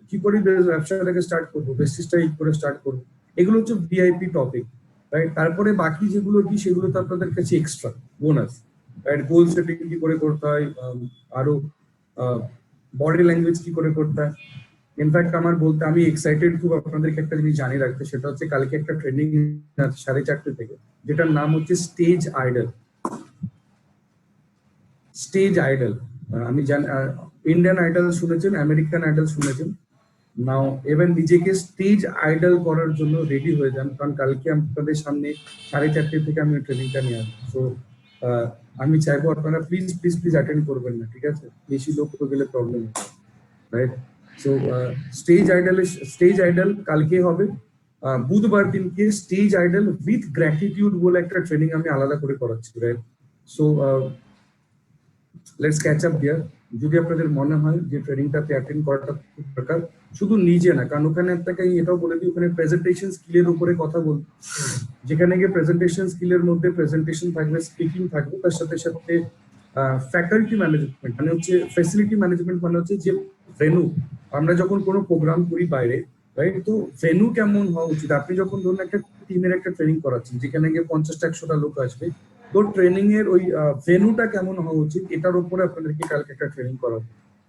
কি করে ব্যবসাটাকে স্টার্ট করবো, বেসিসটা কি করে স্টার্ট করবো, এগুলো হচ্ছে ভিআইপি টপিক, রাইট? তারপরে বাকি যেগুলো দিই সেগুলো তো আপনাদের কাছে এক্সট্রা বোনাস, রাইট? গোল সেটিং কি করে করতে হয়, আরো বডি ল্যাঙ্গুয়েজ কি করে করতে হয়। ইনফ্যাক্ট আমার বলতে আমি এক্সাইটেড খুব আপনাদেরকে একটা জিনিস জানিয়ে রাখতে, সেটা হচ্ছে কালকে একটা ট্রেনিং আছে 4:30 থেকে, যেটার নাম হচ্ছে স্টেজ আইডল। স্টেজ আইডল, আমি জানি ইন্ডিয়ান আইডল শুনেছেন, আমেরিকান আইডল শুনেছেন, নাও এবার নিজেকে স্টেজ আইডল করার জন্য রেডি হয়ে যান, কারণ কালকে আপনাদের সামনে 4:30 থেকে আমি ট্রেনিংটা নিয়ে আসবো। সো আমি চাইবো আপনারা প্লিজ প্লিজ প্লিজ অ্যাটেন্ড করবেন না, ঠিক আছে? বেশি লোক তো গেলে প্রবলেম হবে, রাইট? সো স্টেজ আইডল কালকে হবে। বুধবার দিনকে স্টেজ আইডল উইথ গ্র্যাটিটিউড বলে একটা ট্রেনিং আমি আলাদা করে করাচ্ছি, right? So let's catch up there. যদি আপনাদের মনে হয় যে ট্রেনিংটাতে অ্যাটেন্ড করাটা খুব দরকার, শুধু নিজে না, কারণ ওখানে আপনাকে এটাও বলে দিই, ওখানে প্রেজেন্টেশন স্কিলের উপরে কথা বলবো, যেখানে গিয়ে প্রেজেন্টেশন স্কিলের মধ্যে প্রেজেন্টেশন থাকবে, স্পিকিং থাকবে, তার সাথে সাথে ফ্যাকাল্টি ম্যানেজমেন্ট, মানে হচ্ছে ফ্যাসিলিটি ম্যানেজমেন্ট, মানে হচ্ছে যে ভেনু, আমরা যখন কোনো প্রোগ্রাম করি বাইরে, রাইট, তো ভেনু কেমন হওয়া উচিত। আপনি যখন ধরুন একটা টিমের একটা ট্রেনিং করাচ্ছেন, যেখানে গিয়ে 50-100টা লোক আসবে, তো ট্রেনিং এর ওই ভেনুটা কেমন হওয়া উচিত, এটার উপরে আপনাদেরকে কালকে একটা ট্রেনিং করাবো।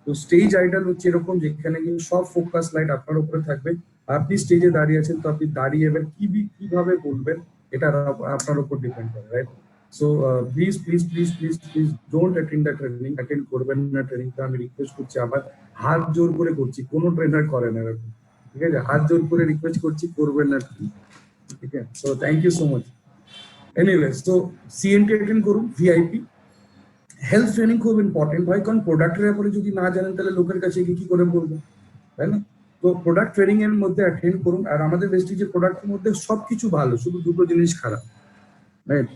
তো স্টেজ আইডল হচ্ছে এরকম, যেখানে গিয়ে সব ফোকাস লাইট আপনার উপরে থাকবে, আপনি স্টেজে দাঁড়িয়ে আছেন, তো আপনি দাঁড়িয়ে এবার কিভাবে বলবেন এটা আপনার উপর ডিপেন্ড করে, right? So please please please please please don't attend the training, attend করবেন না ট্রেনিংটা, আমি রিকোয়েস্ট করছি, আবার হাত জোর করে করছি, কোনো ট্রেনার করে না এরকম, ঠিক আছে? হাত জোর করে রিকোয়েস্ট করছি, করবেন না, ঠিক আছে? So thank you so much. Anyways, তো সিএনটি অ্যাটেন্ড করুন, ভিআইপি। হেলথ ট্রেনিং খুব ইম্পর্টেন্ট হয়, কারণ প্রোডাক্টের ব্যাপারে যদি না জানেন তাহলে লোকের কাছে কি করে বলবেন, তাই না? তো প্রোডাক্ট ট্রেনিং এর মধ্যে অ্যাটেন্ড করুন। আর আমাদের ভেস্টিজের প্রোডাক্টের মধ্যে সবকিছু ভালো, শুধু দুটো জিনিস খারাপ, রাইট?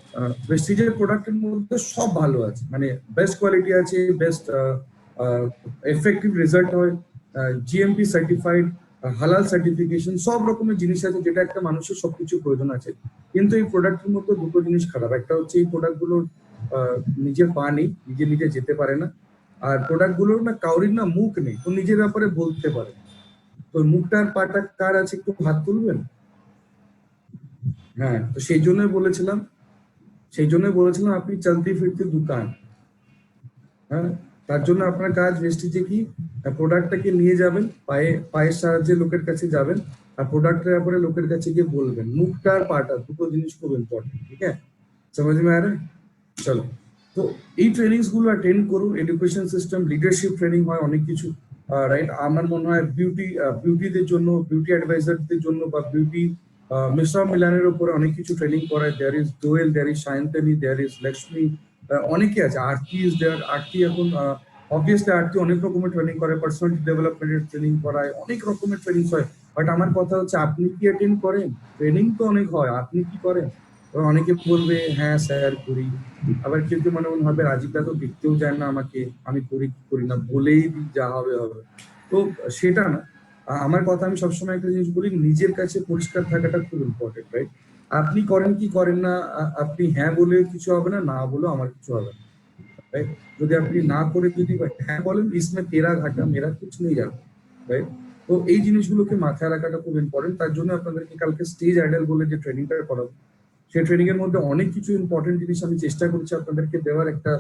ভেস্টিজের প্রোডাক্টের মধ্যে সব ভালো আছে, মানে বেস্ট কোয়ালিটি আছে, বেস্ট এফেক্টিভ রেজাল্ট হয়, জিএমপি সার্টিফাইড, হালাল সার্টিফিকেশন, সব রকমের জিনিস আছে, যেটা একটা মানুষের সবকিছু প্রয়োজন আছে। কিন্তু এই প্রোডাক্টের মধ্যে দুটো জিনিস খারাপ, একটা হচ্ছে এই প্রোডাক্টগুলোর নিজের পা নেই, নিজে যেতে পারে না, আর প্রোডাক্টগুলোর না কাউরির না মুখ নেই, তো নিজের ব্যাপারে বলতে পারে। তো মুখটার পাটা কার আছে একটু হাত তুলবেন। হ্যাঁ, তো সেই জন্যই বলেছিলাম আপনি চলতি ফিরতি দোকান, হ্যাঁ, তার জন্য আপনার কাজ ভেস্টিজে কি, প্রোডাক্টটাকে নিয়ে যাবেন, পায়ের সাহায্যে লোকের কাছে যাবেন, আর প্রোডাক্টের ব্যাপারে লোকের কাছে গিয়ে বলবেন। মুখটা আর পাটা দুটো জিনিস খুব ইম্পর্টেন্ট, ঠিক আছে? समझ में आ रहा है? চলো, তো এই ট্রেনিংস গুলো অ্যাটেন্ড করুন। এডুকেশন সিস্টেম, লিডারশিপ ট্রেনিং হয়, অনেক কিছু, রাইট? আমার মনে হয় বিউটিদের জন্য, বিউটি অ্যাডভাইজারদের জন্য, বা বিউটি মিশ্রা মিলানের উপরে অনেক কিছু ট্রেনিং করায়। There is Doyel, there is Sayantani, there is Lakshmi, অনেকে আছে। আরতি ইজ দেয়ার। আরতি এখন অবভিয়াসলি আরতি অনেক রকমের ট্রেনিং করে, পার্সোনালিটি ডেভেলপমেন্টের ট্রেনিং করায়, অনেক রকমের ট্রেনিং হয়। বাট আমার কথা হচ্ছে, আপনি কি অ্যাটেন্ড করেন? ট্রেনিং তো অনেক হয়, আপনি কি করেন? অনেকে বলবে হ্যাঁ স্যার করি, আবার কেউ কেউ মনে হবে রাজীবদা তো দেখতেও যায় না আমাকে, আমি করি না, বলেই যা হবে হবে। তো সেটা না, আমার কথা আমি সবসময় একটা জিনিস বলি, নিজের কাছে পরিষ্কার থাকাটা খুব ইম্পর্টেন্ট, রাইট? আপনি করেন কি করেন না, আপনি হ্যাঁ বলে কিছু হবে না, না বলেও আমার কিছু হবে না, রাইট? যদি আপনি না করে যদি হ্যাঁ বলেন, ইসমে তেরা ঘাটা মেরা কুছ নেই যাবে, রাইট? তো এই জিনিসগুলোকে মাথায় রাখাটা খুব ইম্পর্টেন্ট। তার জন্য আপনাদেরকে কালকে স্টেজ আইডল বলে যে ট্রেনিংটা করাবো, সেই ট্রেনিং এর মধ্যে অনেক কিছু ইম্পর্টেন্ট জিনিস আমি চেষ্টা করছি আপনাদেরকে দেওয়ার। একটা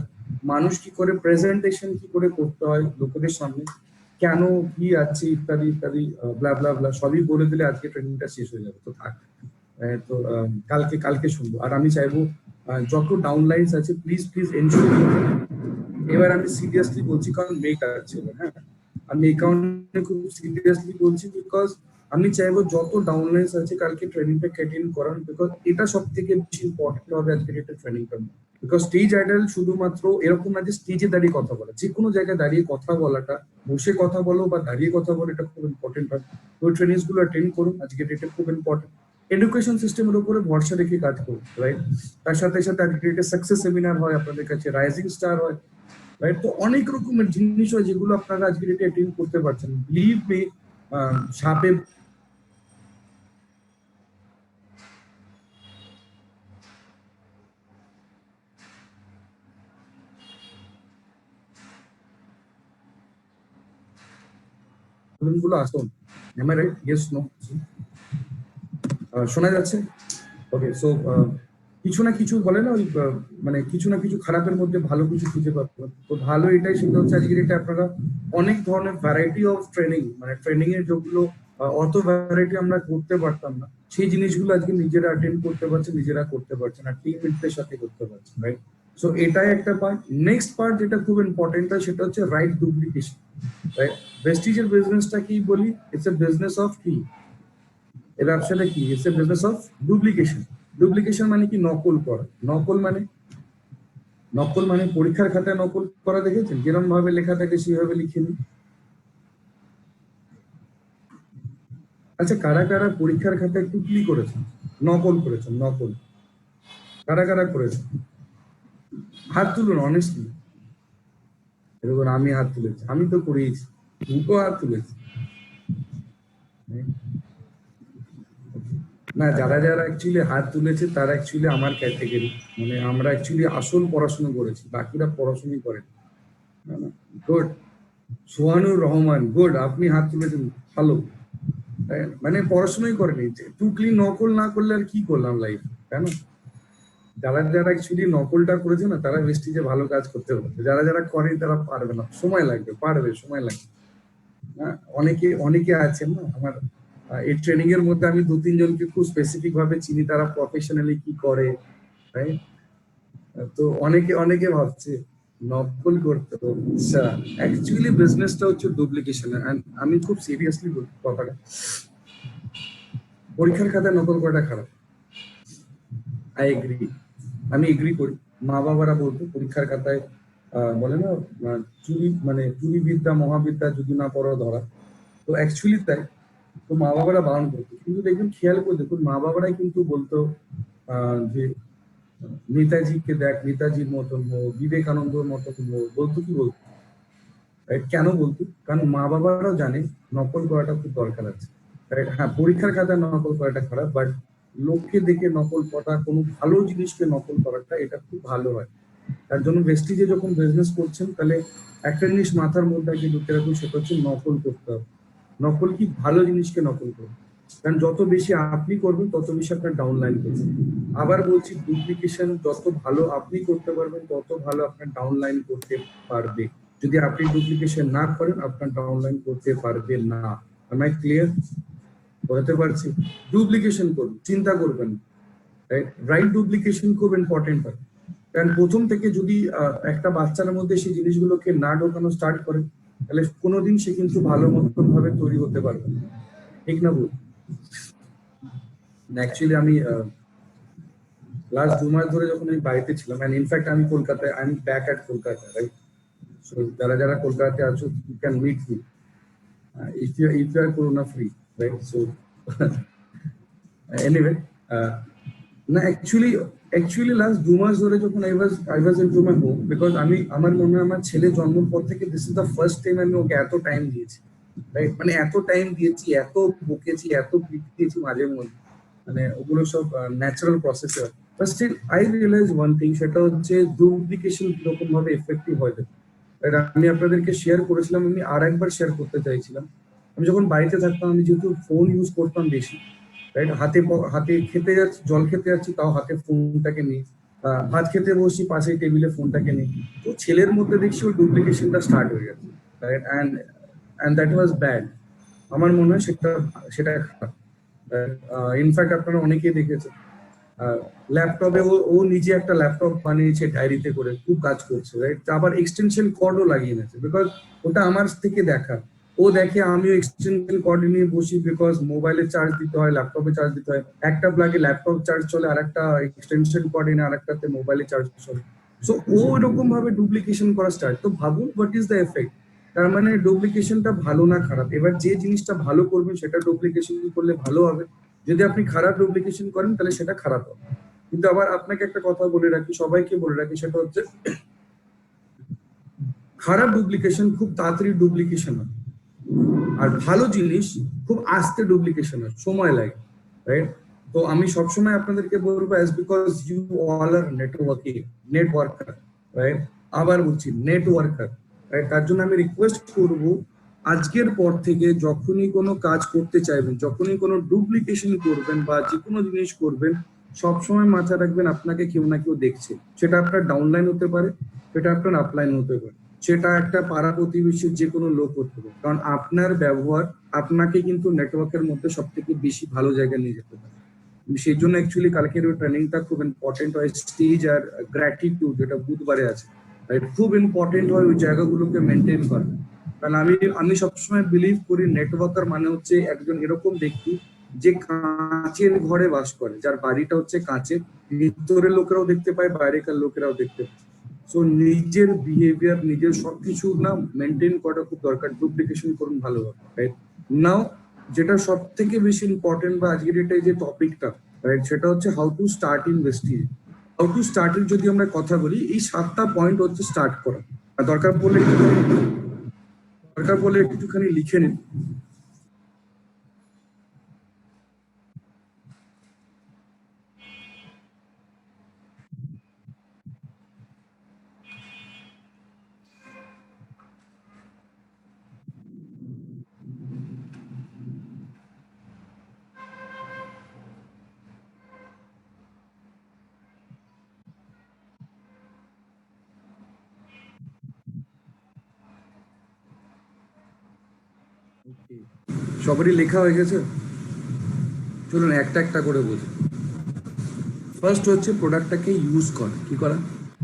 মানুষ কি করে প্রেজেন্টেশন কি করে করতে হয় লোকেদের সামনে, কেন কি আছে ইত্যাদি ইত্যাদি, ব্লা ব্লা ব্লা, সবই বলে দিলে আজকে ট্রেনিংটা শেষ হয়ে যাবে। তো থাক, তো কালকে শুনবো। আর আমি চাইবো যত ডাউনলাইন্স আছে প্লিজ প্লিজ এনজয়। এবার আমি সিরিয়াসলি বলছি, কারণ মেয়েটা ছিল, হ্যাঁ, আমি এই কারণে খুব সিরিয়াসলি বলছি, বিকজ আমি চাইবো যত ডাউনলাইন্স আছে কালকে ট্রেনিংটা অ্যাটেন্ড করান, বিকজ এটা সব থেকে বেশি ইম্পর্টেন্ট হবে আজকে একটা ট্রেনিংটার মধ্যে। বিকজ স্টেজ আইডল শুধুমাত্র এরকম না যে স্টেজে দাঁড়িয়ে কথা বলা, যে কোনো জায়গায় দাঁড়িয়ে কথা বলাটা, বসে কথা বলো বা দাঁড়িয়ে কথা বলো, এটা খুব ইম্পর্টেন্ট হয়। তো ট্রেনিংস গুলো অ্যাটেন্ড করুন, আজকে ডেটে খুব ইম্পর্টেন্ট। এডুকেশন সিস্টেমের উপরে ভরসা রেখে কাজ করুন, রাইট? তার সাথে সাথে আজকে ডেটে সাকসেস সেমিনার হয় আপনাদের কাছে, রাইজিং স্টার হয়, রাইট? তো অনেক রকমের জিনিস হয় যেগুলো আপনারা আজকে ডেটে অ্যাটেন্ড করতে পারছেন। বিলিভ মি, সাপে গুলো আসুন। Am I right? Yes, no? শোনা যাচ্ছে? ওকে, সো কিছু না কিছু বলে না ওই মানে কিছু না কিছু খারাপের মধ্যে ভালো কিছু খুঁজে পাবেন। তো ভালো এটাই, সেটা হচ্ছে আজকের এটা আপনারা অনেক ধরনের ভ্যারাইটি অফ ট্রেনিং, মানে ট্রেনিং এর যেগুলো অত ভ্যারাইটি আমরা করতে পারতাম না, সেই জিনিসগুলো আজকে নিজেরা অ্যাটেন্ড করতে পারছেন, নিজেরা করতে পারছেন, আর টিম মেটদের সাথে করতে পারছেন, রাইট? সো এটাই একটা পার্ট। নেক্সট পার্ট যেটা খুব ইম্পর্টেন্ট হয় সেটা হচ্ছে রাইট ডুপ্লিকেশন, রাইট? ভেস্টিজের বিজনেসটা কি বলি? ইটস এ বিজনেস অফ কি? এই ব্যবসাটা কি? It's a business of duplication. Duplication মানে কি? নকল করা। নকল মানে পরীক্ষার খাতায় নকল করা দেখেছেন? যেরকম ভাবে লেখা থাকে সেভাবে লিখে নিন। আচ্ছা, কারা কারা পরীক্ষার খাতায় টুকলি করেছেন, নকল করেছেন? নকল কারা কারা করেছেন? হাত তুলুন অনেস্টলি। এরকম আমি হাত তুলেছি, আমি তো করেইছি, দুটো হাত তুলেছি না। যারা যারা অ্যাকচুয়ালি হাত তুলেছে তারা অ্যাকচুয়ালি আমার ক্যাটেগরি, মানে আমরা অ্যাকচুয়ালি আসল পড়াশোনা করেছি, বাকিরা পড়াশোনাই করেন। গুড। সোহানুর রহমান, গুড, আপনি হাত তুলেছেন, ভালো। মানে পড়াশোনাই করেনি, টুকলি নকল না করলে আর কি করলাম লাইফ, কেন? যারা যারা অ্যাকচুয়ালি নকলটা করেছে না তারা ভেস্টিজে ভালো কাজ করতে পারবে, যারা যারা করে তারা পারবে না, সময় লাগবে, পারবে, সময় লাগবে। হ্যাঁ, অনেকে আছেন না আমার এই ট্রেনিং এর মধ্যে, আমি 2-3 জনকে খুব স্পেসিফিক ভাবে চিনি, তারা প্রফেশনালি কি করে, রাইট? তো অনেকে ভাবছে নকল করতে, আচ্ছা অ্যাকচুয়ালি বিজনেসটা হচ্ছে ডুপ্লিকেশন। আমি খুব সিরিয়াসলি বলি কথাটা, পরীক্ষার খাতায় নকল করাটা খারাপ, আই এগ্রি, আমি এগ্রি করি। মা বাবারা বলতো পরীক্ষার খাতায় বলে না চুরি বিদ্যা মহাবিদ্যা যদি না পড়ো ধরা, তো অ্যাকচুয়ালি তাই। তো মা বাবারা বারণ করতো, কিন্তু দেখুন খেয়াল করে দেখুন, মা বাবারাই কিন্তু বলতো যে নেতাজিকে দেখ, নেতাজির মতন হো, বিবেকানন্দর মতন হো, বলতো কি বলতো, কেন বলতো? কারণ মা বাবারাও জানে নকল করাটা খুব দরকার আছে। হ্যাঁ, পরীক্ষার খাতায় নকল করাটা খারাপ, বাট লোককে দেখে নকল করা, কোনো ভালো জিনিসকে নকল করাটা, এটা খুব ভালো হয়। তার জন্য ভেস্টিজে যখন বিজনেস করছেন, তাহলে একটা জিনিস মাথার মধ্যে আগে ঢুকে রাখুন, সেটা হচ্ছে নকল করতে হবে। নকল কি? ভালো জিনিসকে নকল করুন, কারণ যত বেশি আপনি করবেন তত বেশি আপনার ডাউনলাইন করবেন। আবার বলছি, ডুপ্লিকেশন যত ভালো আপনি করতে পারবেন তত ভালো আপনার ডাউনলাইন করতে পারবে। যদি আপনি ডুপ্লিকেশন না করেন, আপনার ডাউনলাইন করতে পারবে না। am I clear? বলতে পারছি? ডুপ্লিকেশন করুন, চিন্তা করবেন, রাইট? ডুপ্লিকেশন খুব ইম্পর্টেন্ট হয়, কারণ প্রথম থেকে যদি একটা বাচ্চার মধ্যে সেই জিনিসগুলোকে না ঢোকানো স্টার্ট করে, তাহলে কোনোদিন সে কিন্তু ভালো মতন ভাবে তৈরি হতে পারবে না, ঠিক না? বল অ্যাকচুয়ালি আমি লাস্ট 2 মাস ধরে যখন আমি বাড়িতে ছিলাম, এন্ড ইনফ্যাক্ট আমি কলকাতায়, I am back at Kolkata, right? So যারা যারা কলকাতাতে আছো, you can meet me if you are corona free, right? So anyway, না actually last 2 মাস ধরে যখন I was into my home, because আমার মনে হয় আমার ছেলে জন্মের পর থেকে this is the first time আমি ওকে এত টাইম দিয়েছি, রাইট? মানে এত টাইম দিয়েছি, এত বকেছি, এত পিটিয়েছি মাঝে মধ্যে, মানে ওগুলো সব ন্যাচারাল প্রসেসে। But still I realise one thing, সেটা হচ্ছে ডুপ্লিকেশন কিরকম ভাবে এফেক্টিভ হয়। আমি আপনাদেরকে শেয়ার করেছিলাম, আমি আর একবার শেয়ার করতে চাইছিলাম। আমি যখন বাড়িতে থাকতাম, আমি যেহেতু ফোন ইউজ করতাম বেশি, রাইট? হাতে খেতে যাচ্ছি, জল খেতে যাচ্ছি, তাও হাতে ফোনটাকে নিই, ভাত খেতে বসছি, পাশে টেবিলে ফোনটাকে নিই। তো ছেলের মধ্যে দেখছি ওই ডুপ্লিকেশনটা স্টার্ট হয়ে গেছে, right? And that was bad. আমার মনে হয় সেটা খারাপ। ইনফ্যাক্ট আপনারা অনেকেই দেখেছেন, ল্যাপটপে ও নিজে একটা ল্যাপটপ বানিয়েছে ডায়েরিতে করে, খুব কাজ করছে, রাইট? আবার এক্সটেনশন কর্ডও লাগিয়ে নিয়েছে, বিকজ ওটা আমার থেকে দেখা, ও দেখে আমিও এক্সটেনশন কর্ড নিয়ে বসি, বিকজ মোবাইলে চার্জ দিতে হয়, ল্যাপটপে চার্জ দিতে হয়, একটা প্লাগে ল্যাপটপ চার্জ চলে, আর একটা এক্সটেনশন কর্ড এনে আরেকটাতে মোবাইলে চার্জ চলে। সো ও এরকম ভাবে ডুপ্লিকেশন করা স্টার্ট। তো ভাবুন হোয়াট ইজ দ্য এফেক্ট। তার মানে ডুপ্লিকেশনটা ভালো না খারাপ? এবার যে জিনিসটা ভালো করবেন সেটা ডুপ্লিকেশন করলে ভালো হবে, যদি আপনি খারাপ ডুপ্লিকেশন করেন তাহলে সেটা খারাপ হবে। কিন্তু আবার আপনাকে একটা কথা বলে রাখি, সবাইকে বলে রাখি, সেটা হচ্ছে খারাপ ডুপ্লিকেশন খুব তাড়াতাড়ি ডুপ্লিকেশন হয়, আর ভালো জিনিস খুব আস্তে ডুপ্লিকেশন হয়, সময় লাগে, রাইট? তো আমি সবসময় আপনাদেরকে বলবো, as because you all are networker, right? আবার বলছি নেটওয়ার্কার, রাইট? তার জন্য আমি রিকোয়েস্ট করব, আজকের পর থেকে যখনই কোনো কাজ করতে চাইবেন, যখনই কোনো ডুপ্লিকেশন করবেন বা যে কোনো জিনিস করবেন, সবসময় মাথায় রাখবেন আপনাকে কেউ না কেউ দেখছে। সেটা আপনার ডাউনলাইন হতে পারে, সেটা আপনার আপলাইন হতে পারে, সেটা একটা পাড়া প্রতিবেশীর যে কোনো লোক হতে পারে, কারণ আপনার ব্যবহার আপনাকে কিন্তু নেটওয়ার্কের মধ্যে সব থেকে বেশি ভালো জায়গায় নিয়ে যেতে পারে। সেই জন্য অ্যাকচুয়ালি কালকের ওই ট্রেনিংটা খুব ইম্পর্টেন্ট হয়। স্টেজ আর গ্র্যাটিটিউড, যেটা বুধবারে আছে, খুব ইম্পর্টেন্ট হয় ওই জায়গাগুলোকে মেনটেন করা। কারণ আমি সবসময় বিলিভ করি নেটওয়ার্কার মানে হচ্ছে একজন এরকম ব্যক্তি যে কাঁচের ঘরে বাস করে, যার বাড়িটা হচ্ছে কাঁচের, ভিতরের লোকেরাও দেখতে পায়, বাইরেকার লোকেরাও দেখতে পায়। সো নিজের বিহেভিয়ার, নিজের সবকিছু না মেনটেন করা খুব দরকার। ডুপ্লিকেশন করুন ভালোভাবে, রাইট? নাও যেটা সব থেকে বেশি ইম্পর্টেন্ট বা আজকের এটাই যে টপিকটা, রাইট, সেটা হচ্ছে how to start investing. How to স্টার্টের যদি আমরা কথা বলি, এই 7টা পয়েন্ট হচ্ছে স্টার্ট করা। আর দরকার পড়লে একটুখানি লিখে নিন। সবারই লেখা হয়ে গেছে? চলুন একটা একটা করে বুঝি। ফার্স্ট হচ্ছে প্রোডাক্টটাকে ইউজ করা। কি করা?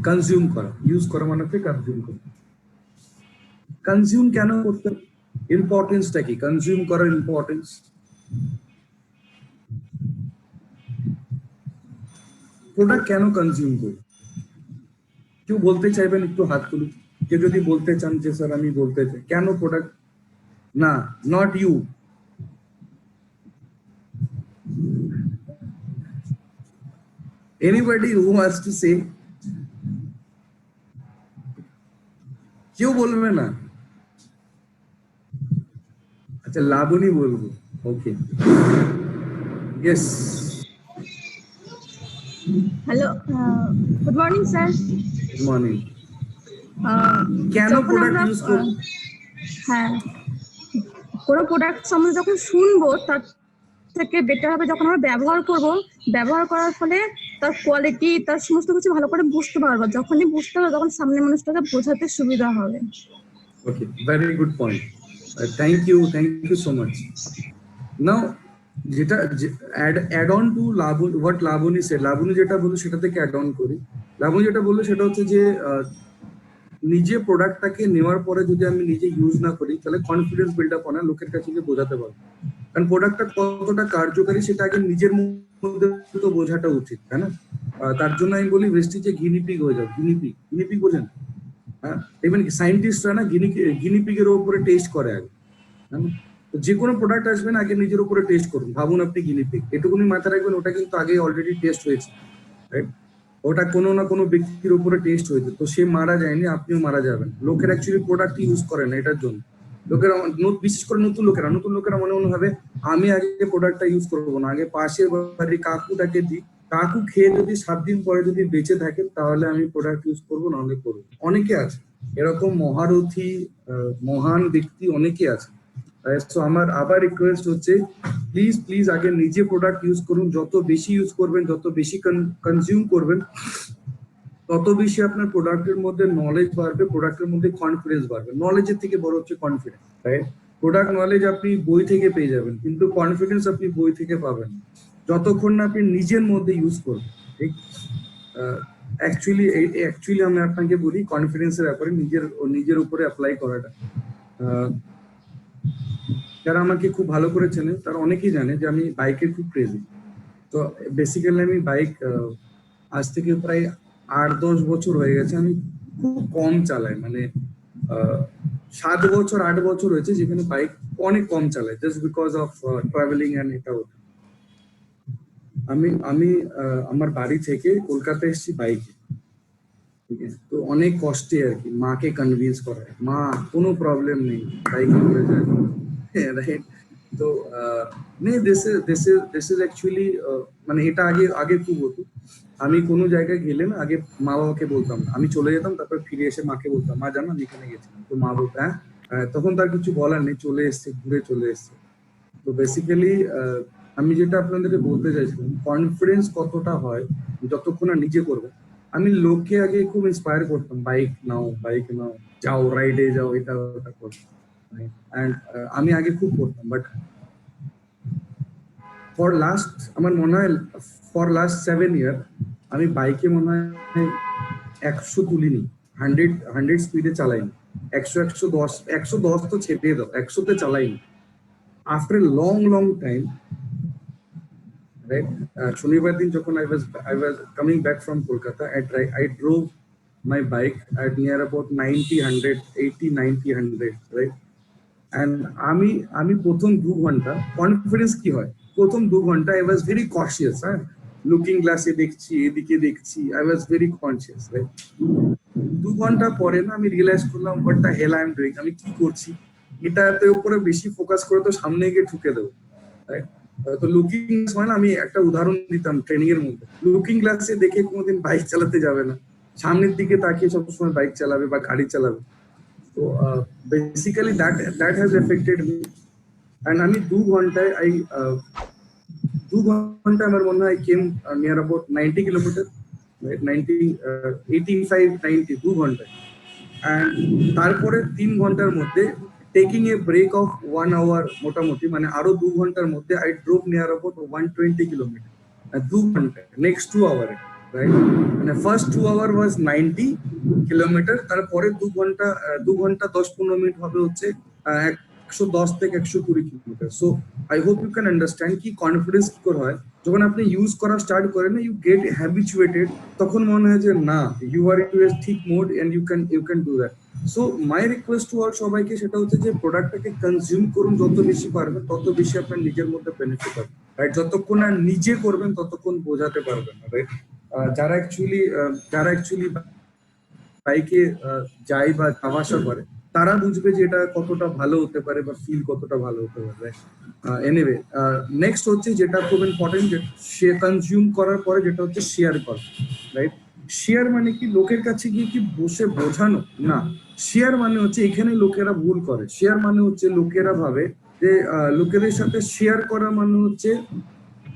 কনজিউম করা। ইউজ করা মানে হচ্ছে কনজিউম করা। কনজিউম কেন করতে? ইম্পর্টেন্সটা কি কনজিউম করার ইম্পর্টেন্স? প্রোডাক্ট কেন কনজিউম করি? কেউ বলতে চাইবেন? একটু হাত তুলুন। কেউ যদি বলতে চান যে স্যার আমি বলতে চাই কেন প্রোডাক্ট। না, not you. Anybody who wants to say? কেউ বলবে না? আচ্ছা, লাবণী বলবো। Okay, yes. Hello, good morning sir. Good morning. কেন প্রোডাক্ট ইউজ করব? হ্যাঁ, কোনো প্রোডাক্ট সম্বন্ধে যখন শুনবো তার থেকে বেটার হবে যখন আমরা ব্যবহার করব। ব্যবহার করার ফলে তার কোয়ালিটি, তার সমস্ত কিছু ভালো করে বুঝতে পারবো। যখনই বুঝতে পারবো তখন সামনের মানুষটাকে বোঝাতে সুবিধা হবে। Okay, very good point. Thank you so much. Now, যেটা add on to what Laboni said, Laboni যেটা বললো সেটা থেকে add on করি। লাবণী যেটা বললো সেটা হচ্ছে যে নিজে প্রোডাক্টটাকে নেওয়ার পরে যদি আমি নিজে ইউজ না করি তাহলে কনফিডেন্স বিল্ড আপ হয় না, লোকের কাছে গিয়ে বোঝাতে পারবো। কারণ প্রোডাক্টটা কতটা কার্যকারী সেটা আগে নিজের মধ্যে তো বোঝাটা উচিত, তাই না? তার জন্য আমি বলি ওয়েস্টিজে গিনিপিগ হয়ে যাও। গিনিপিগ বোঝেন? হ্যাঁ, দেখবেন কি সায়েন্টিস্টরা না গিনিপিগের উপরে টেস্ট করে আগে। তো যে কোনো প্রোডাক্ট আসবে না, আগে নিজের উপরে টেস্ট করুন। ভাবুন আপনি গিনিপিগ, এটুকুনি মাথায় রাখবেন, ওটা কিন্তু আগে অলরেডি টেস্ট হয়েছে, রাইট? ওটা কোনো না কোনো ব্যক্তির উপরে টেস্ট হয়েছে, তো সে মারা যায়নি, আপনিও মারা যাবেন। লোকের অ্যাকচুয়ালি প্রোডাক্ট ইউজ করে না এটার জন্য। লোকেরা, বিশেষ করে নতুন লোকেরা মনে হবে আমি আগে প্রোডাক্টটা ইউজ করবো না, আগে পাশের বাড়ির কাকুটাকে দিই, কাকু খেয়ে যদি 7 দিন পরে যদি বেঁচে থাকে তাহলে আমি প্রোডাক্ট ইউজ করবো, নাহলে করবো। অনেকে আছে এরকম মহারথী, মহান ব্যক্তি অনেকে আছে। তো আমার আবার রিকোয়েস্ট হচ্ছে, প্লিজ আগে নিজে প্রোডাক্ট ইউজ করুন। যত বেশি ইউজ করবেন, যত বেশি কনজিউম করবেন, তত বেশি আপনার প্রোডাক্টের মধ্যে নলেজ বাড়বে, প্রোডাক্টের মধ্যে কনফিডেন্স বাড়বে। নলেজের থেকে বড় হচ্ছে কনফিডেন্স, রাইট? প্রোডাক্ট নলেজ আপনি বই থেকে পেয়ে যাবেন, কিন্তু কনফিডেন্স আপনি বই থেকে পাবেন যতক্ষণ না আপনি নিজের মধ্যে ইউজ করবেন, ঠিক? অ্যাকচুয়ালি আমি আপনাকে বলি কনফিডেন্সের ব্যাপারে নিজের উপরে অ্যাপ্লাই করাটা। যারা আমাকে খুব ভালো করে চেনে তারা অনেকেই জানে যে আমি বাইকের খুব ক্রেজি। তো বেসিক্যালি আমি বাইক আজ থেকে প্রায় 8-10 বছর হয়ে গেছে আমি খুব কম চালাই, মানে 7 বছর 8 বছর হয়েছে যেখানে বাইক অনেক কম চালাই, just because of travelling and এটা ওটা। আমি আমি আমার বাড়ি থেকে কলকাতা এসেছি বাইকে, ঠিক আছে? তো অনেক কষ্টে আর কি মাকে কনভিন্স করায়, মা কোনো প্রবলেম নেই বাইকে করে যায়, রাইট? তো নেই, দিস ইজ অ্যাকচুয়ালি মানে এটা আগে আগে খুব হতো। আমি কোনো জায়গায় গেলে না আগে মা বাবাকে বলতাম না, আমি চলে যেতাম, তারপর ফিরে এসে মাকে বলতাম, মা জানো আমি এখানে গেছিলাম। তো মা বলতো হ্যাঁ, তখন তার কিছু বলার নেই, চলে এসছে, ঘুরে চলে এসছে। তো বেসিক্যালি আমি যেটা আপনাদেরকে বলতে চাইছিলাম, কনফিডেন্স কতটা হয় যতক্ষণ না নিজে করবে। আমি লোককে আগে খুব ইন্সপায়ার করতাম, বাইক নাও, যাও রাইডে যাও, এটা ওটা করো, অ্যান্ড আমি আগে খুব করতাম। বাট আমার মনে হয় ফর লাস্ট 7 ইয়ার আমি বাইকে মনে হয় 100 তুলিনি, 100 স্পিডে চালাইনি, 110 তো ছেড়ে দাও, 100-তে চালাইনি। After a long time, right? শনিবার দিন যখন I was coming back from Kolkata, I drove my bike at near about 90-100, right? And আমি প্রথম 2 ঘন্টা কনফিডেন্স কি হয়, প্রথম 2 ঘন্টা I was very cautious, হ্যাঁ, লুকিং গ্লাসে দেখছি, এদিকে দেখছি, I was very conscious, right? 2 ঘন্টা পরে না আমি রিয়েলাইজ করলাম what the hell I am doing, আমি কি করছি, এটাতে উপরে বেশি ফোকাস করে তো সামনে গিয়ে ঠুকে দেবো, রাইট? তো লুকিং গ্লাস হয় না, আমি একটা উদাহরণ দিতাম ট্রেনিং এর মধ্যে, লুকিং গ্লাসে দেখে কোনোদিন বাইক চালাতে যাবে না, সামনের দিকে তাকিয়ে সবসময় বাইক চালাবে বা গাড়ি চালাবে। তো basically that has affected me. And আমি 2 ঘন্টায় 2 ঘন্টা আমার মনে হয় কেম নিয়ার অ্যাবাউট 90 কিলোমিটার, 85-90, 2 ঘন্টায়। অ্যান্ড তারপরে 3 ঘন্টার মধ্যে taking a break of 1 hour, মোটামুটি মানে আরো 2 ঘন্টার মধ্যে I drove near about 120 kilometre, 2 ঘন্টায়, নেক্সট 2 আওয়ারে, রাইট? মানে ফার্স্ট 2 আওয়ার ওয়াজ 90 কিলোমিটার, তারপরে 2 ঘন্টা 10-15 মিনিট হবে হচ্ছে 110 থেকে 120 kilometre. So I hope you can understand কি কনফিডেন্স কি করে হয়, যখন আপনি ইউজ করা স্টার্ট করেন না, ইউ গেট হ্যাবিচুয়েটেড, তখন মনে হয় যে না, ইউ আর ইন এ ঠিক mode and you can do that. So my request to all সবাইকে সেটা হচ্ছে যে প্রোডাক্টটাকে কনজিউম করুন, যত বেশি পারবেন তত বেশি আপনার নিজের মধ্যে বেনিফিট হবে, রাইট? যতক্ষণ না নিজে করবেন ততক্ষণ বোঝাতে পারবেন না, রাইট? যারা অ্যাকচুয়ালি বাইকে যায় বা যাওয়া আসা করে তারা বুঝবে যে এটা কতটা ভালো হতে পারে বা ফিল কতটা ভালো হতে পারে। এনিওয়ে, নেক্সট হচ্ছে যেটা খুব ইম্পর্টেন্ট, যে সে কনজিউম করার পরে যেটা হচ্ছে শেয়ার করা, রাইট? শেয়ার মানে কি লোকের কাছে গিয়ে কি বসে বোঝানো না, শেয়ার মানে হচ্ছে এখানে লোকেরা ভুল করে। শেয়ার মানে হচ্ছে লোকেরা ভাবে যে লোকেদের সাথে শেয়ার করা মানে হচ্ছে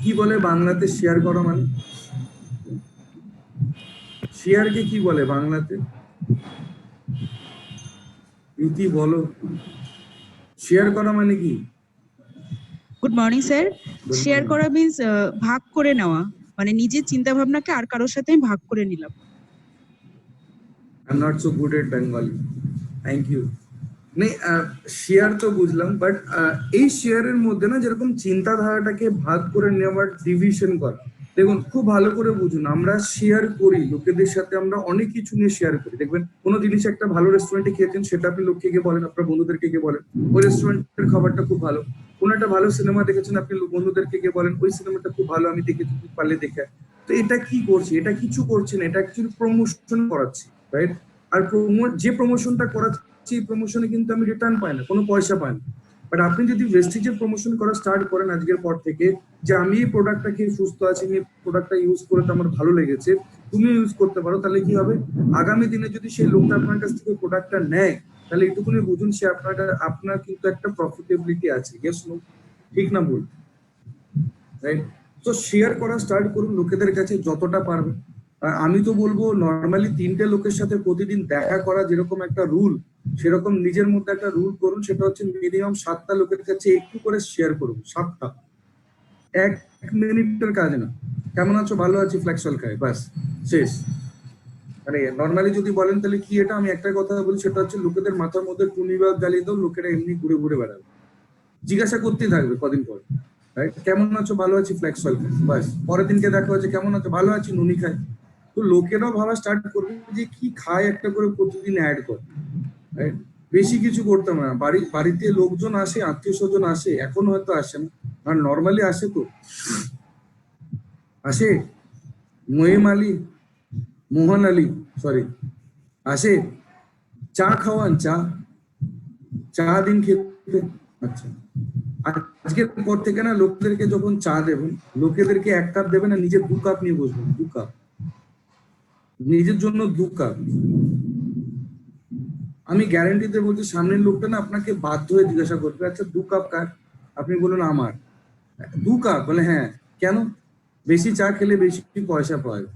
কি বলে বাংলাতে শেয়ার করা মানে, শেয়ারকে কি বলে বাংলাতে? রীতি বলো, শেয়ার করা মানে কি? Good morning sir. শেয়ার করা মিন্স ভাগ করে নেওয়া, মানে নিজের চিন্তা ভাবনাকে আর কারোর সাথে আমি ভাগ করে নিলাম। I am not so good at Bengali, thank you. নেই, শেয়ার তো বুঝলাম, বাট এই শেয়ারের মধ্যে না যেরকম চিন্তাধারাটাকে ভাগ করে নেওয়ার, ডিভিশন করা, দেখুন খুব ভালো করে বুঝুন, আমরা শেয়ার করি লোকেদের সাথে, আমরা অনেক কিছু নিয়ে শেয়ার করি। দেখবেন কোনো জিনিস একটা ভালো রেস্টুরেন্টে খেয়েছেন, সেটা আপনি লোককে গিয়ে বলেন, আপনার বন্ধুদেরকে গিয়ে বলেন ওই রেস্টুরেন্টের খাবারটা খুব ভালো। কোনো একটা ভালো সিনেমা দেখেছেন, আপনি বন্ধুদেরকে গিয়ে বলেন ওই সিনেমাটা খুব ভালো, আমি দেখেছি, খুব পারলে দেখে। তো এটা কি করছে? এটা কিছু করছে না, এটা অ্যাকচুয়ালি প্রমোশন করাচ্ছি, রাইট? আর যে প্রমোশনটা করাচ্ছি, এই প্রমোশনে কিন্তু আমি রিটার্ন পাই না, কোনো পয়সা পাই না। বাট আপনি যদি ভেস্টিজের প্রমোশন করা স্টার্ট করেন আজকের পর থেকে, যে আমি এই প্রোডাক্টটা খেয়ে সুস্থ আছি, আমি এই প্রোডাক্টটা ইউজ করে তো আমার ভালো লেগেছে, তুমিও ইউজ করতে পারো, তাহলে কি হবে? আগামী দিনে যদি সেই লোকটা আপনার কাছ থেকে প্রোডাক্টটা নেয়, তাহলে এটুকুনি বুঝুন সে আপনার কিন্তু একটা প্রফিটেবিলিটি আছে। ইয়েস নো, ঠিক না ভুল? রাইট? তো শেয়ার করা স্টার্ট করুন লোকেদের কাছে যতটা পারবেন। আমি তো বলবো নর্মালি 3টে লোকের সাথে প্রতিদিন দেখা করা যেরকম একটা রুল, সেরকম নিজের মধ্যে একটা রুল করুন, সেটা হচ্ছে মিনিমাম 7টা লোকের কাছে একটু করে শেয়ার করুন। 7টা, 1 মিনিটের কাজ না। কেমন আছো? ভালো আছি, ফ্ল্যাক্সল খায়, বাস, শেষ। মানে নর্মালি যদি বলেন তাহলে কি এটা, আমি একটা কথা বলি, সেটা হচ্ছে লোকেদের মাথার মধ্যে টুনি বাল্ব জ্বালিয়ে দাও, লোকেরা এমনি ঘুরে ঘুরে বেড়াবে। জিজ্ঞাসা করতেই থাকবে কদিন পর, রাইট? কেমন আছো? ভালো আছি, ফ্ল্যাক্স অয়েল খাই, বাস। পরের দিনকে দেখা হচ্ছে, কেমন আছো? ভালো আছি, নুনি খাই। তো লোকেরাও ভাবা স্টার্ট করবে যে কি খায় একটা করে প্রতিদিন অ্যাড কর, রাইট? বেশি কিছু করতাম না, বাড়িতে লোকজন আসে, আত্মীয় স্বজন আসে, এখন হয়তো আসে না, আর নর্মালি আসে তো, আসে। মহিম আলী, মোহন আলী, সরি, আসে। চা খাওয়ান, চা দিন খেতে। আচ্ছা, আজকের পর থেকে না লোকদেরকে যখন চা দেবেন, লোকেদেরকে 1 কাপ দেবেন না, নিজে 2 কাপ নিয়ে বসবেন, 2 কাপ, নিজের জন্য 2 কাপ। আমি গ্যারান্টিতে বলছি, সামনের লোকটা না আপনাকে বাধ্য হয়ে জিজ্ঞাসা করবে, আচ্ছা 2 কাপ কার? আপনি বলুন আমার। 2 কাপ? বলে হ্যাঁ। কেন? বেশি চা খেলে বেশি পয়সা পাওয়া যায়,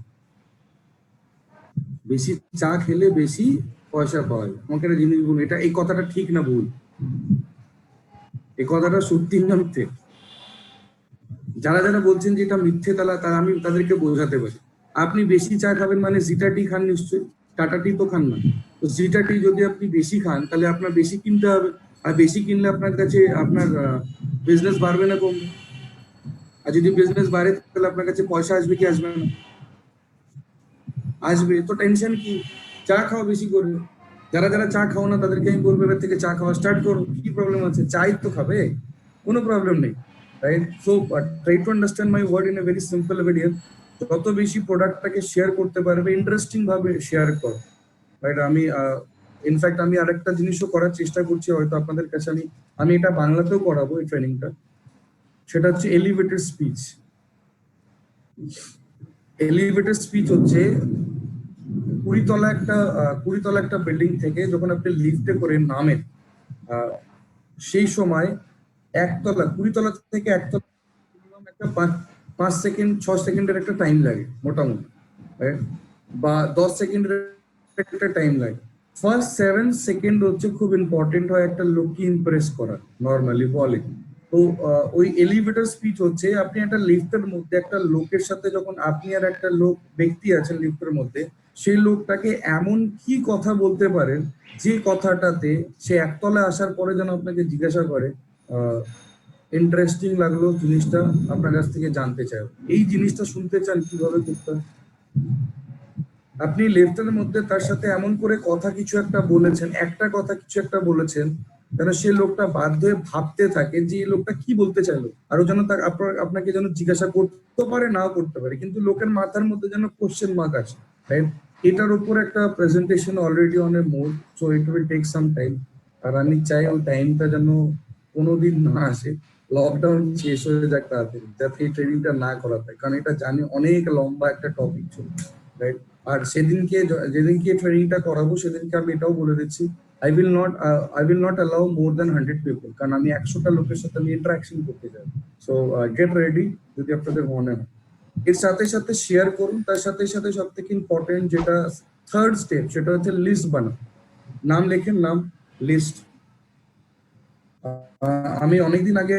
বেশি চা খেলে বেশি পয়সা পাওয়া যায়। আমাকে একটা জিনিস বলুন, এটা এই কথাটা ঠিক না ভুল? এই কথাটা সত্যি না মিথ্যে? যারা যারা বলছেন যে এটা মিথ্যে, তারা আমি তাদেরকে বোঝাতে পারি। আপনি বেশি চা খাবেন মানে জিটা টি খান নিশ্চয়ই, টাটা টি তো খান না। তো জিটা টি যদি আপনি বেশি খান, তাহলে আপনার বেশি কিনতে হবে, আর বেশি কিনলে আপনার কাছে আপনার বিজনেস বাড়বে না কমবে? আর যদি বিজনেস বাড়ে তাহলে আপনার কাছে পয়সা আসবে কি আসবে না? আসবে। তো টেনশন কি? চা খাও বেশি করে। যারা যারা চা খাও না তাদেরকে আমি বলবো এবার থেকে চা খাওয়া স্টার্ট করো। কি প্রবলেম আছে? চাই তো খাবে, কোনো প্রবলেম নেই, right? So try to understand my word in a very simple video. যত বেশি প্রোডাক্টটাকে শেয়ার করতে পারবে, ইন্টারেস্টিং ভাবে শেয়ার করো, রাইট? আমি ইনফ্যাক্ট আমি আরেকটা জিনিসও করার চেষ্টা করছি, হয়তো আপনাদের কাছে আমি এটা বাংলাতেও করাবো এই ট্রেনিংটা। সেটা হচ্ছে এলিভেটেড স্পিচ। এলিভেটেড স্পিচ হচ্ছে 20 তলা একটা বিল্ডিং থেকে যখন আপনি লিফটে করে নামেন, সেই সময় 20 তলা থেকে 1 তলা একটা 5 সেকেন্ড 6 সেকেন্ডের একটা টাইম লাগে মোটামুটি, right? বা 10 সেকেন্ডের একটা টাইম লাগে। ফার্স্ট 7 সেকেন্ড হচ্ছে খুব ইম্পর্টেন্ট হয় একটা লোককে ইমপ্রেস করা, নর্মালি বলে। তো ওই এলিভেটর স্পিচ হচ্ছে আপনি একটা লিফটের মধ্যে একটা লোকের সাথে, যখন আপনি আর একটা ব্যক্তি আছেন লিফটের মধ্যে, সেই লোকটাকে এমন কি কথা বলতে পারেন যে কথাটাতে সে 1 তলায় আসার পরে যেন আপনাকে জিজ্ঞাসা করে, ইন্টারেস্টিং লাগলো জিনিসটা, আপনার কাছ থেকে জানতে চাই, এই জিনিসটা শুনতে চান কিভাবে করতে হয়। আপনি লেফটের মধ্যে তার সাথে এমন করে কথা কিছু একটা বলেছেন, একটা কথা কিছু একটা বলেছেন, যেন সে লোকটা বাধ্য হয়ে ভাবতে থাকে যে এই লোকটা কি বলতে চাইলো, আরো যেন আপনাকে যেন জিজ্ঞাসা করতে পারে, নাও করতে পারে, কিন্তু লোকের মাথার মধ্যে যেন কোশ্চেন মার্ক আছে, রাইট? এটার উপর একটা presentation already on a mode, so it will take some time. আর আমি চাই ওই টাইমটা যেন কোনোদিন না আসে, লকডাউন শেষ হয়ে যাক তাড়াতাড়ি, যাতে এই ট্রেনিংটা না করা হয়, কারণ এটা জানি অনেক লম্বা একটা টপিক ছিল, রাইট? আর যেদিনকে ট্রেনিংটা করাবো সেদিনকে আমি এটাও বলে দিচ্ছি, I will not allow more than 100 people, কারণ আমি 100টা লোকের সাথে আমি ইন্টারাকশন করতে চাই। সো গেট রেডি যদি আপনাদের মনে হয়। এর সাথে সাথে শেয়ার করুন, তার সাথে সাথে সব থেকে ইম্পর্টেন্ট যেটা থার্ড স্টেপ, সেটা হচ্ছে লিস্ট বানান। নাম লেখেন, নাম, লিস্ট। আমি অনেকদিন আগে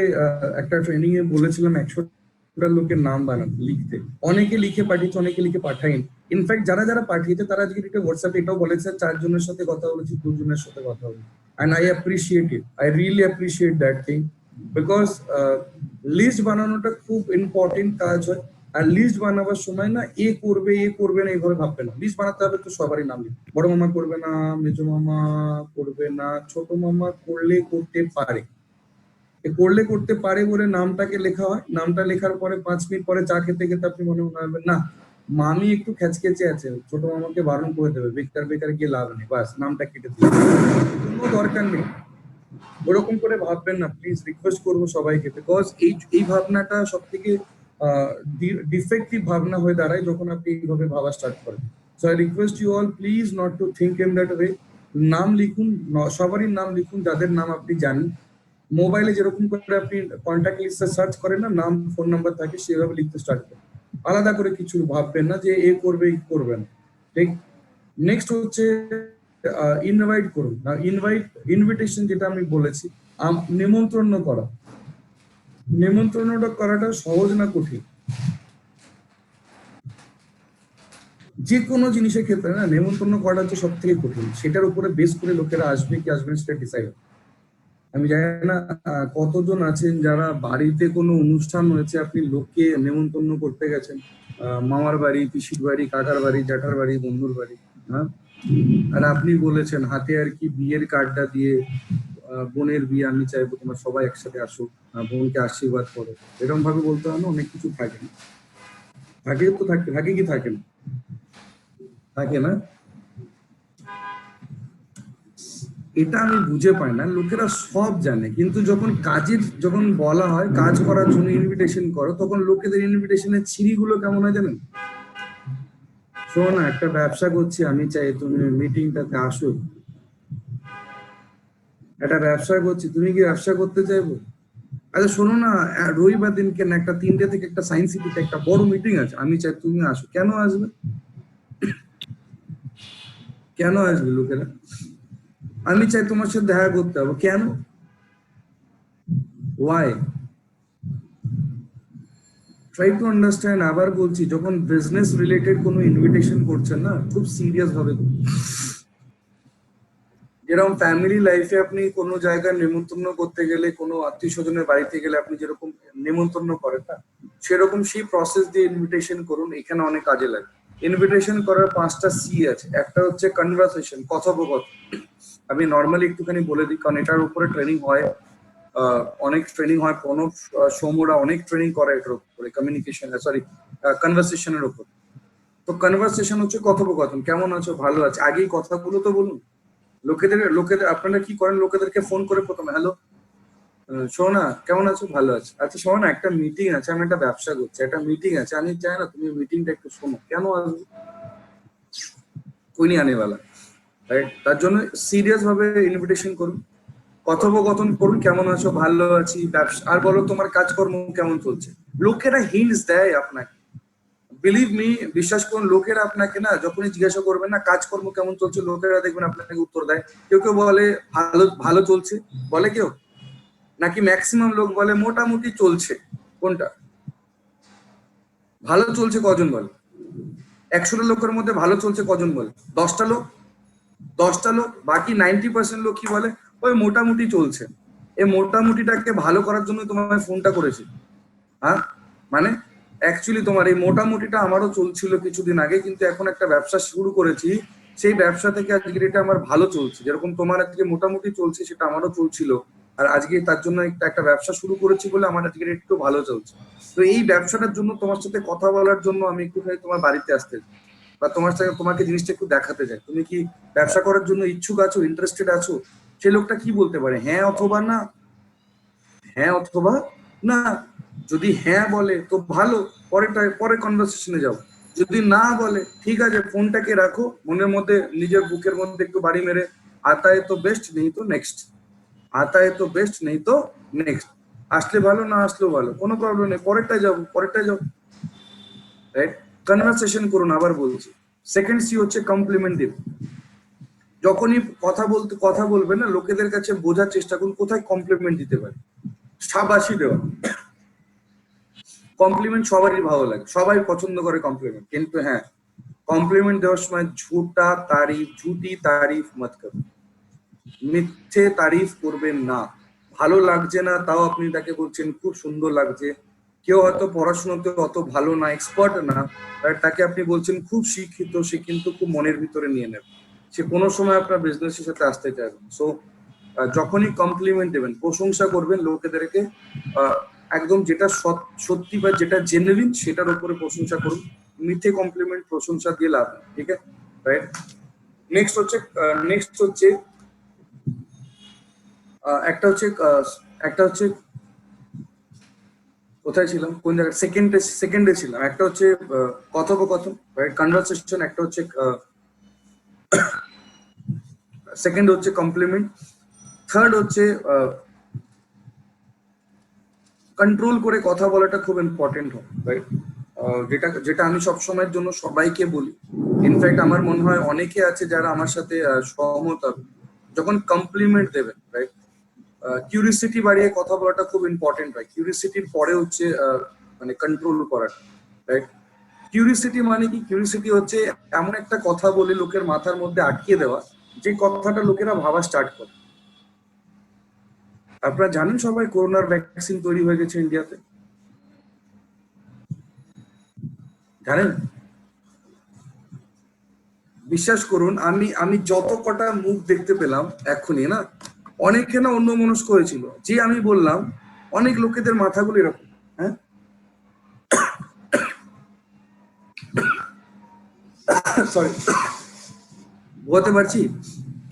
একটা ট্রেনিং এ বলেছিলাম 100টা লোকের নাম বানান, লিখতে। অনেকে লিখে পাঠিয়েছে, অনেকে লিখে পাঠায়নি। ইনফ্যাক্ট যারা যারা পাঠিয়েছে তারা আজকে একটা হোয়াটসঅ্যাপে এটাও বলেছে 4 জনের সাথে কথা বলেছি, 2 জনের সাথে কথা বলেছি, and I appreciate it. I really appreciate that thing, because list বানানোটা খুব ইম্পর্টেন্ট কাজ হয়। আর লিস্ট বানাবার সময় না এ করবে না এইভাবে ভাববে না। লিস্ট বানাতে হবে তো সবারই নাম লিখবে। বড় মামা করবে না, মেজো মামা করবে না, ছোট মামা করতে পারে, করতে পারে বলে নামটাকে লেখা হয়। নামটা লেখার পরে 5 মিনিট পরে চা খেতে খেতে আপনি মনে হবে না, মামি একটু খেচকেচে আছে, ছোট মামাকে বারণ করে দেবে, বেকার গিয়ে লাভ নেই, বাস নামটা কেটে দিবে, কোনো দরকার নেই। ওরকম করে ভাববেন না, প্লিজ রিকোয়েস্ট করবো সবাইকে, বিকজ এই ভাবনাটা সব থেকে ডিফেক্টিভ ভাবনা হয়ে দাঁড়ায় যখন আপনি এইভাবে ভাবা স্টার্ট করেন। So I request you all, please not to think in that way. নাম লিখুন, সবারই নাম লিখুন যাদের নাম আপনি জানেন। মোবাইলে যেরকম করে আপনি কন্ট্যাক্ট লিস্টে সার্চ করেন না, নাম ফোন নাম্বার থাকে, সেভাবে লিখতে স্টার্ট করেন। আলাদা করে কিছু ভাববেন না যে এ করবে এই করবে না, ঠিক? নেক্সট হচ্ছে ইনভাইট করুন। না, ইনভিটেশন যেটা আমি বলেছি, নিমন্ত্রণ করা। নিমন্ত্রণটা করাটা সহজ না কঠিন? যে কোনো জিনিসের ক্ষেত্রে না নিমন্ত্রণ করাটা হচ্ছে সব থেকে কঠিন। সেটার উপরে বেস করে লোকেরা আসবে কি আসবে না সেটা ডিসাইড। আমি জানি না কতজন আছেন যারা বাড়িতে কোনো অনুষ্ঠান হয়েছে আপনি লোককে নেমন্তন্ন করতে গেছেন, মামার বাড়ি, পিসির বাড়ি, কাকার বাড়ি, জ্যাঠার বাড়ি, বন্ধুর বাড়ি, হ্যাঁ, আর আপনি বলেছেন হাতে আর কি বিয়ের কার্ডটা দিয়ে বোনের বিয়ে আমি চাইবো তোমরা সবাই একসাথে আসো, বোনকে আশীর্বাদ করো, এরকম ভাবে বলতে হয় না? অনেক কিছু থাকে না, থাকে তো, থাকে, থাকে কি থাকে না, থাকে না? এটা আমি বুঝে পাই না, লোকেরা সব জানে কিন্তু যখন বলা হয় কাজ করার জন্য ইনভিটেশন করো, তখন লোকেদের ইনভিটেশনের ছিঁড়িগুলো কেমন হয় জানেন? শোনো না, একটা ব্যবসা করছি, আমি চাই তুমি মিটিংটাতে আসো। একটা ব্যবসা করছি, তুমি কি ব্যবসা করতে চাইবো? আচ্ছা শোনো না, রবিবার দিন কেন একটা 3টে থেকে একটা সায়েন্স সিটিতে একটা বড় মিটিং আছে, আমি চাই তুমি আসো। কেন আসবে? কেন আসবে লোকেরা? আমি চাই তোমার সাথে দেখা করতে হবে, কেন? ওয়াই? Try to understand. আবার বলছি, যখন বিজনেস রিলেটেড কোনো ইনভিটেশন করছেন না, খুব সিরিয়াস ভাবে করুন। যেরকম ফ্যামিলি লাইফে আপনি কোনো জায়গায় নেমন্তন্ন করতে গেলে, কোনো আত্মীয় স্বজনের বাড়িতে গেলে আপনি যেরকম নেমন্তন্ন করেন না, সেরকম সেই প্রসেস দিয়ে ইনভিটেশন করুন। এখানে অনেক কাজে লাগে। ইনভিটেশন করার 5টা সি আছে। একটা হচ্ছে কনভারসেশন, কথোপকথন। আমি নর্মালি একটুখানি বলে দিই, কারণ এটার উপরে ট্রেনিং হয়, অনেক ট্রেনিং হয়, প্রণব সৌম্যরা অনেক ট্রেনিং করে এটার উপরে, কমিউনিকেশন, সরি, কনভারসেশনের উপর। তো কনভারসেশন হচ্ছে কথোপকথন। কেমন আছো? ভালো আছে। আগেই কথাগুলো তো বলুন। লোকেদের আপনারা কি করেন? লোকেদেরকে ফোন করে প্রথমে, হ্যালো শোনা, কেমন আছো? ভালো আছে। আচ্ছা শোনো না, একটা মিটিং আছে, আমি একটা ব্যবসা করছি, একটা মিটিং আছে, আমি চাই না তুমি মিটিংটা একটু শোনো। কেন আসবে? কোই নি আনে वाला, রাইট? তার জন্য সিরিয়াস ভাবে ইনভিটেশন করুন, কথোপকথন করুন, কেমন আছো? ভালো আছি। ব্যবসা আর বলো তোমার কাজকর্ম কেমন চলছে। লোকেরা হিন্টস দেয় আপনাকে, বিলিভ মি, বিশ্বাস করুন। লোকেরা আপনাকে না যখনই জিজ্ঞাসা করবেন না কাজকর্ম কেমন চলছে, লোকেরা দেখবেন আপনাকে উত্তর দেয়। কেউ কেউ বলে ভালো ভালো চলছে, বলে কেউ, নাকি ম্যাক্সিমাম লোক বলে মোটামুটি চলছে। কোনটা ভালো চলছে? কজন বলে? 100টা লোকের মধ্যে ভালো চলছে কজন বলে? 10টা লোক। 10টা লোক, বাকি 90% লোক কি বলে? ওই মোটামুটি চলছে। এই মোটামুটিটাকে ভালো করার জন্য তোমায় ফোনটা করেছি, হ্যাঁ? মানে অ্যাকচুয়ালি তোমার এই মোটামুটিটা আমারও চলছিল কিছুদিন আগে, কিন্তু এখন একটা ব্যবসা শুরু করেছি, সেই ব্যবসা থেকে আজকে এটা আমার ভালো চলছে। যেরকম তোমার আজকে মোটামুটি চলছে, সেটা আমারও চলছিল। আর আজকে তার জন্য একটা ব্যবসা শুরু করেছি বলে আমার আজকে একটু ভালো চলছে। তো এই ব্যবসাটার জন্য তোমার সাথে কথা বলার জন্য আমি একটুখানি তোমার বাড়িতে আসতে চাই, বা তোমার সাথে তোমাকে জিনিসটা একটু দেখাতে চাই। তুমি কি ব্যবসা করার জন্য ইচ্ছুক আছো, ইন্টারেস্টেড আছো? সে লোকটা কি বলতে পারে? হ্যাঁ অথবা না। হ্যাঁ অথবা না। যদি হ্যাঁ বলে তো ভালো, পরে কনভারসেশনে যাও। যদি না বলে ঠিক আছে, ফোনটাকে রাখো, মনের মধ্যে নিজের বুকের মধ্যে একটু বাড়ি মেরে, আতা है तो বেস্ট, নেই তো নেক্সট। আতা है तो বেস্ট, নেই তো নেক্সট। আসলে ভালো, না আসলেও ভালো, কোনো প্রবলেম নেই, পরেরটায় যাও, রাইট? কনভারসেশন করুন। আবার বলছি, সেকেন্ড সি হচ্ছে কমপ্লিমেন্ট দিন। যখনই কথা বলবেন না, লোকেদের কাছে বোঝার চেষ্টা করুন কোথায় কমপ্লিমেন্ট দিতে পারে। শাবাশি দেওয়া। কমপ্লিমেন্ট সবারই ভালো লাগে, সবাই পছন্দ করে কমপ্লিমেন্ট, কিন্তু হ্যাঁ, কমপ্লিমেন্ট দেওয়ার সময় ঝুটি তারিফ মত করুন, মিথ্যে তারিফ করবেন না। ভালো লাগছে না তাও আপনি তাকে বলছেন খুব সুন্দর লাগছে। কেউ হয়তো পড়াশোনাতে অত ভালো না, এক্সপার্ট না, তাকে আপনি বলছেন খুব শিক্ষিত, সে কিন্তু খুব মনের ভিতরে নিয়ে নেবে, সে কোনো সময় আপনার বিজনেসের সাথে আসতে চাইবে। সো যখনই কমপ্লিমেন্ট দেবেন, প্রশংসা করবেন লোকেদেরকে, একদম যেটা সত্যি বা যেটা জেনুইন সেটার উপরে প্রশংসা করুন। মিথ্যে কমপ্লিমেন্ট প্রশংসা দিয়ে লাভ নেই, ঠিক আছে? রাইট? নেক্সট হচ্ছে একটা হচ্ছে কোথায় ছিলাম, কোন জায়গায়, সেকেন্ডে ছিলাম। একটা হচ্ছে কথোপকথন, রাইট, কনভারসেশন। একটা হচ্ছে সেকেন্ড হচ্ছে কমপ্লিমেন্ট। থার্ড হচ্ছে কন্ট্রোল করে কথা বলাটা খুব ইম্পর্টেন্ট হয়, রাইট? যেটা আমি সবসময়ের জন্য সবাইকে বলি। ইনফ্যাক্ট আমার মনে হয় অনেকে আছে যারা আমার সাথে সহমত হবে। যখন কমপ্লিমেন্ট দেবেন, রাইট, কিউরিসিটি বাড়িয়ে কথা বলাটা খুব ইম্পর্টেন্ট হয়। কিউরিসিটির পরে হচ্ছে মানে কন্ট্রোল করাটা, রাইট? কিউরিসিটি মানে কি? কিউরিসিটি হচ্ছে এমন একটা কথা বলে লোকের মাথার মধ্যে আটকে দেওয়া, যে কথাটা লোকেরা ভাবা স্টার্ট করে। আপনারা জানেন সবাই করোনার ভ্যাকসিন তৈরি হয়ে গেছে ইন্ডিয়াতে, জানেন? বিশ্বাস করুন, আমি যত কটা মুখ দেখতে পেলাম এখনই না, অনেকে না অন্য মনস্ক হয়েছিল, যে আমি বললাম অনেক লোকেদের মাথাগুলো এরকম, হ্যাঁ সরি, বলতে পারছি,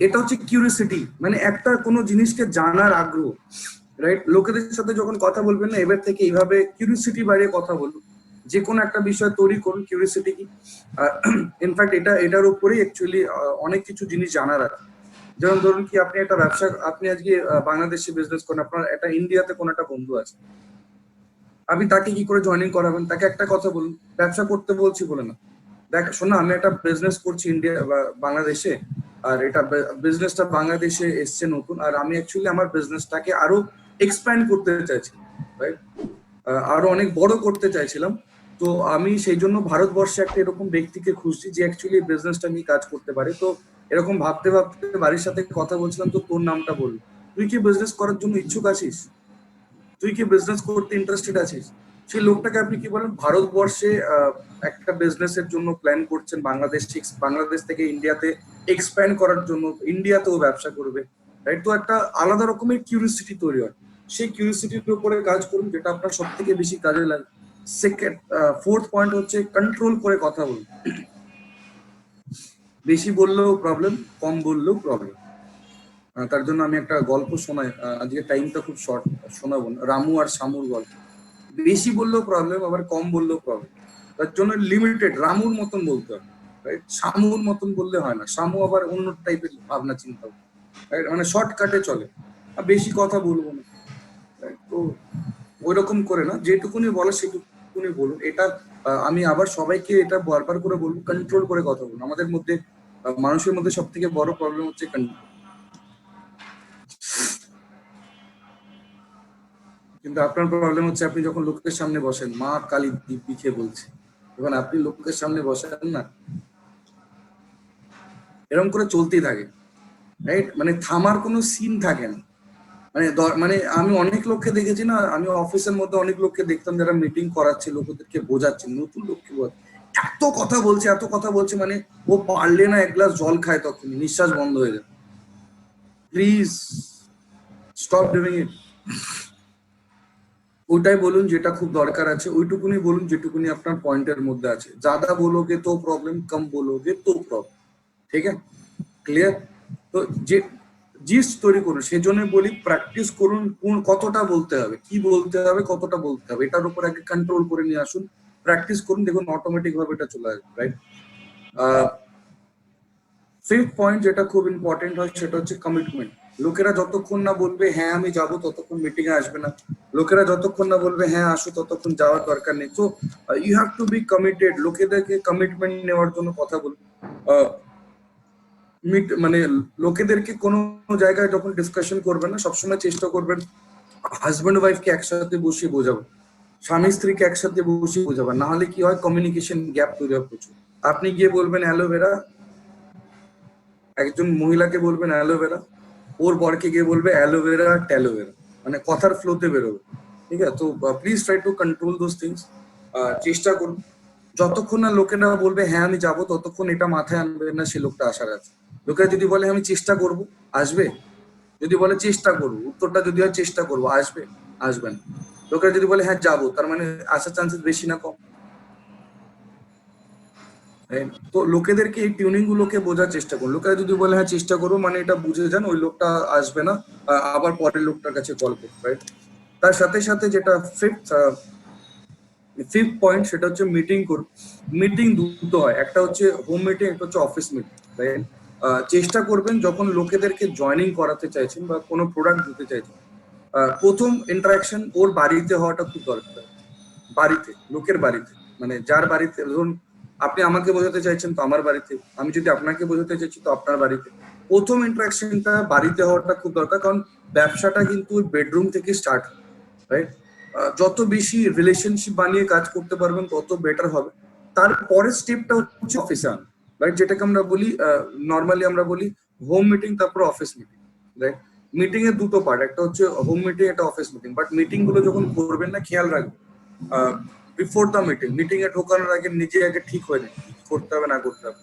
এটা হচ্ছে কিউরিওসিটি, মানে একটা কোনো জিনিসকে জানার আগ্রহ, রাইট? লোকেদের সাথে যখন কথা বলবেন না, এবার থেকে এইভাবে কিউরিওসিটি বাড়িয়ে কথা বলুন, যে কোনো একটা বিষয় তৈরি করুন কিউরিওসিটি কি। ইনফ্যাক্ট এটার উপরেই অ্যাকচুয়ালি অনেক কিছু জিনিস জানার আছে। যেমন ধরুন কি, আপনি একটা ব্যবসা, আপনি আজকে বাংলাদেশে বিজনেস করেন, আপনার একটা ইন্ডিয়াতে কোনো একটা বন্ধু আছে, আপনি তাকে কি করে জয়েনিং করাবেন? তাকে একটা কথা বলুন, ব্যবসা করতে বলছি বলে না, দেখ শোনো আমি একটা বিজনেস করছি ইন্ডিয়া বা বাংলাদেশে, আর এটা বিজনেসটা বাংলাদেশে এসছে নতুন, আর আমি অ্যাকচুয়ালি আমার বিজনেসটাকে আরো এক্সপ্যান্ড করতে চাইছি, রাইট? আরো অনেক বড় করতে চাইছিলাম। তো আমি সেই জন্য ভারতবর্ষে একটা এরকম ব্যক্তিকে খুঁজছি যে অ্যাকচুয়ালি বিজনেসটা নিয়ে কাজ করতে পারে। তো এরকম ভাবতে ভাবতে বাড়ির সাথে কথা বলছিলাম, তো তোর নামটা বল, তুই কি বিজনেস করার জন্য ইচ্ছুক আছিস? তুই কি বিজনেস করতে ইন্টারেস্টেড আছিস? সেই লোকটাকে আপনি কি বলেন, ভারতবর্ষে একটা বিজনেসের জন্য প্ল্যান করছেন, বাংলাদেশ থেকে ইন্ডিয়াতে এক্সপ্যান্ড করার জন্য, ইন্ডিয়াতেও ব্যবসা করবে, রাইট? তো একটা আলাদা রকমের কিউরিওসিটি তৈরি হয়, সেই কিউরিওসিটির উপরে কাজ করুন, যেটা আপনার সব থেকে বেশি কাজে লাগে। সেকেন্ড, ফোর্থ পয়েন্ট হচ্ছে কন্ট্রোল করে কথা বলুন। বেশি বললেও প্রবলেম, কম বললেও প্রবলেম। তার জন্য আমি একটা গল্প শোনাই, আজকে টাইমটা খুব শর্ট, শোনাবো না, রামু আর শামুর গল্প। বেশি বললেও প্রবলেম, আবার কম বললেও প্রবলেম, তার জন্য লিমিটেড, রামুর মতন বলতে হবে, রাইট? শামুর মতন বললে হয় না, শামু আবার অন্য টাইপের ভাবনা চিন্তা, রাইট? মানে শর্টকাটে চলে, আর বেশি কথা বলবো না, right? তো ওই রকম করে না, যেটুকুনি বলে সেটুকুনি বলুন। এটা আমি আবার সবাইকে এটা বারবার করে বলবো, কন্ট্রোল করে কথা বলুন। আমাদের মধ্যে মানুষের মধ্যে সব থেকে বড় প্রবলেম হচ্ছে কন্ট্রোল। কিন্তু আপনার প্রবলেম হচ্ছে, আপনি যখন লোকের সামনে বসেন, মা কালী দিব্যি খেয়ে বলছে, যখন আপনি লোকের সামনে বসেন না, এরকম করে চলতেই থাকে, রাইট? মানে থামার কোনো সিন থাকে না। মানে আমি অনেক লোককে দেখেছি না, আমি অফিসের মধ্যে অনেক লোককে দেখতাম যারা মিটিং করাচ্ছে, লোকদেরকে বোঝাচ্ছে, নতুন লোককে এত কথা বলছে, মানে ও পারলে না এক গ্লাস জল খায়, তখন নিঃশ্বাস বন্ধ হয়ে যায়। Please stop doing it. ওইটাই বলুন যেটা খুব দরকার আছে, ওইটুকুনি বলুন যেটুকুনি আপনার পয়েন্টের মধ্যে আছে। ज्यादा बोलोगे तो प्रॉब्लम, कम बोलोगे तो प्रॉब्लम, ঠিক আছে? ক্লিয়ার? তো যে জিস তৈরি করুন, সেজন্য বলি প্র্যাকটিস করুন, কতটা বলতে হবে, কি বলতে হবে, কতটা বলতে হবে, এটার উপর আগে কন্ট্রোল করে নিয়ে আসুন, প্র্যাকটিস করুন, দেখুন অটোমেটিক ভাবে এটা চলে আসবে, রাইট? ফিফথ পয়েন্ট যেটা খুব ইম্পর্টেন্ট হয়, সেটা হচ্ছে কমিটমেন্ট। লোকেরা যতক্ষণ না বলবে হ্যাঁ আমি যাবো, ততক্ষণ মিটিং এ আসবে না। লোকেরা যতক্ষণ না বলবে হ্যাঁ আসো, ততক্ষণ যাওয়ার দরকার নেই। তো you have to be committed. লোকেদেরকে কমিটমেন্ট নেওয়ার জন্য কথা বলুন। মানে লোকেদেরকে কোনো জায়গায় যখন ডিসকাশন করবেন না, সবসময় চেষ্টা করবেন হাজব্যান্ড ওয়াইফকে একসাথে বসিয়ে বোঝাবো, স্বামী স্ত্রীকে একসাথে বসিয়ে বোঝাবেন। না হলে কি হয়, কমিউনিকেশন গ্যাপ তৈরি হয় প্রচুর। আপনি গিয়ে বলবেন অ্যালোভেরা, একজন মহিলাকে বলবেন অ্যালোভেরা, ওর বরকে গিয়ে বলবে অ্যালোভেরা ট্যালোভেরা, মানে কথার ফ্লোতে বেরোবে, ঠিক আছে? তো please try to control those things. চেষ্টা করুন, যতক্ষণ না লোকেরা বলবে হ্যাঁ আমি যাবো, ততক্ষণ এটা মাথায় আনবেন না সে লোকটা আসার আছে। লোকেরা যদি বলে আমি চেষ্টা করব, আসবে। যদি বলে চেষ্টা করবো, উত্তরটা যদি হয় চেষ্টা করবো, আসবে না। লোকেরা যদি বলে হ্যাঁ যাবো, তার মানে আসার চান্সেস বেশি না কম? তো লোকেদেরকে এই টিউনিং গুলোকে বোঝার চেষ্টা করুন। লোকেরা যদি বলে হ্যাঁ চেষ্টা করবো, মানে এটা বুঝে যান ওই লোকটা আসবে না, আবার পরের লোকটার কাছে কল করুন, রাইট? তার সাথে সাথে যেটা ফিফথ পয়েন্ট, সেটা হচ্ছে মিটিং করুন। মিটিং দুটো হয়, একটা হচ্ছে হোম মিটিং, একটা হচ্ছে অফিস মিটিং, রাইট? চেষ্টা করবেন যখন লোকেদেরকে জয়েনিং করাতে চাইছেন বা কোনো প্রোডাক্ট দিতে চাইছেন, প্রথম ইন্টারাকশন ওর বাড়িতে হওয়াটা খুব দরকার। বাড়িতে, লোকের বাড়িতে, মানে যার বাড়িতে, ধরুন আপনি আমাকে বোঝাতে চাইছেন তো আমার বাড়িতে, আমি যদি আপনাকে বোঝাতে চাইছি তো আপনার বাড়িতে। প্রথম ইন্টারাকশনটা বাড়িতে হওয়াটা খুব দরকার, কারণ ব্যবসাটা কিন্তু বেডরুম থেকে স্টার্ট, রাইট? যত বেশি রিলেশনশিপ বানিয়ে কাজ করতে পারবেন তত বেটার হবে। তারপরের স্টেপটা হচ্ছে অফিসে আনা, রাইট? যেটাকে আমরা বলি নর্মালি আমরা বলি হোম মিটিং, তারপর অফিস মিটিং, রাইট? মিটিং এর দুটো পার্ট, একটা হচ্ছে হোম মিটিং, একটা অফিস মিটিং। বাট মিটিং গুলো যখন করবেন না, খেয়াল রাখবেন বিফোর দ্য মিটিং এ ঢোকানোর আগে নিজে আগে ঠিক হয়ে নেন কি করতে হবে না করতে হবে।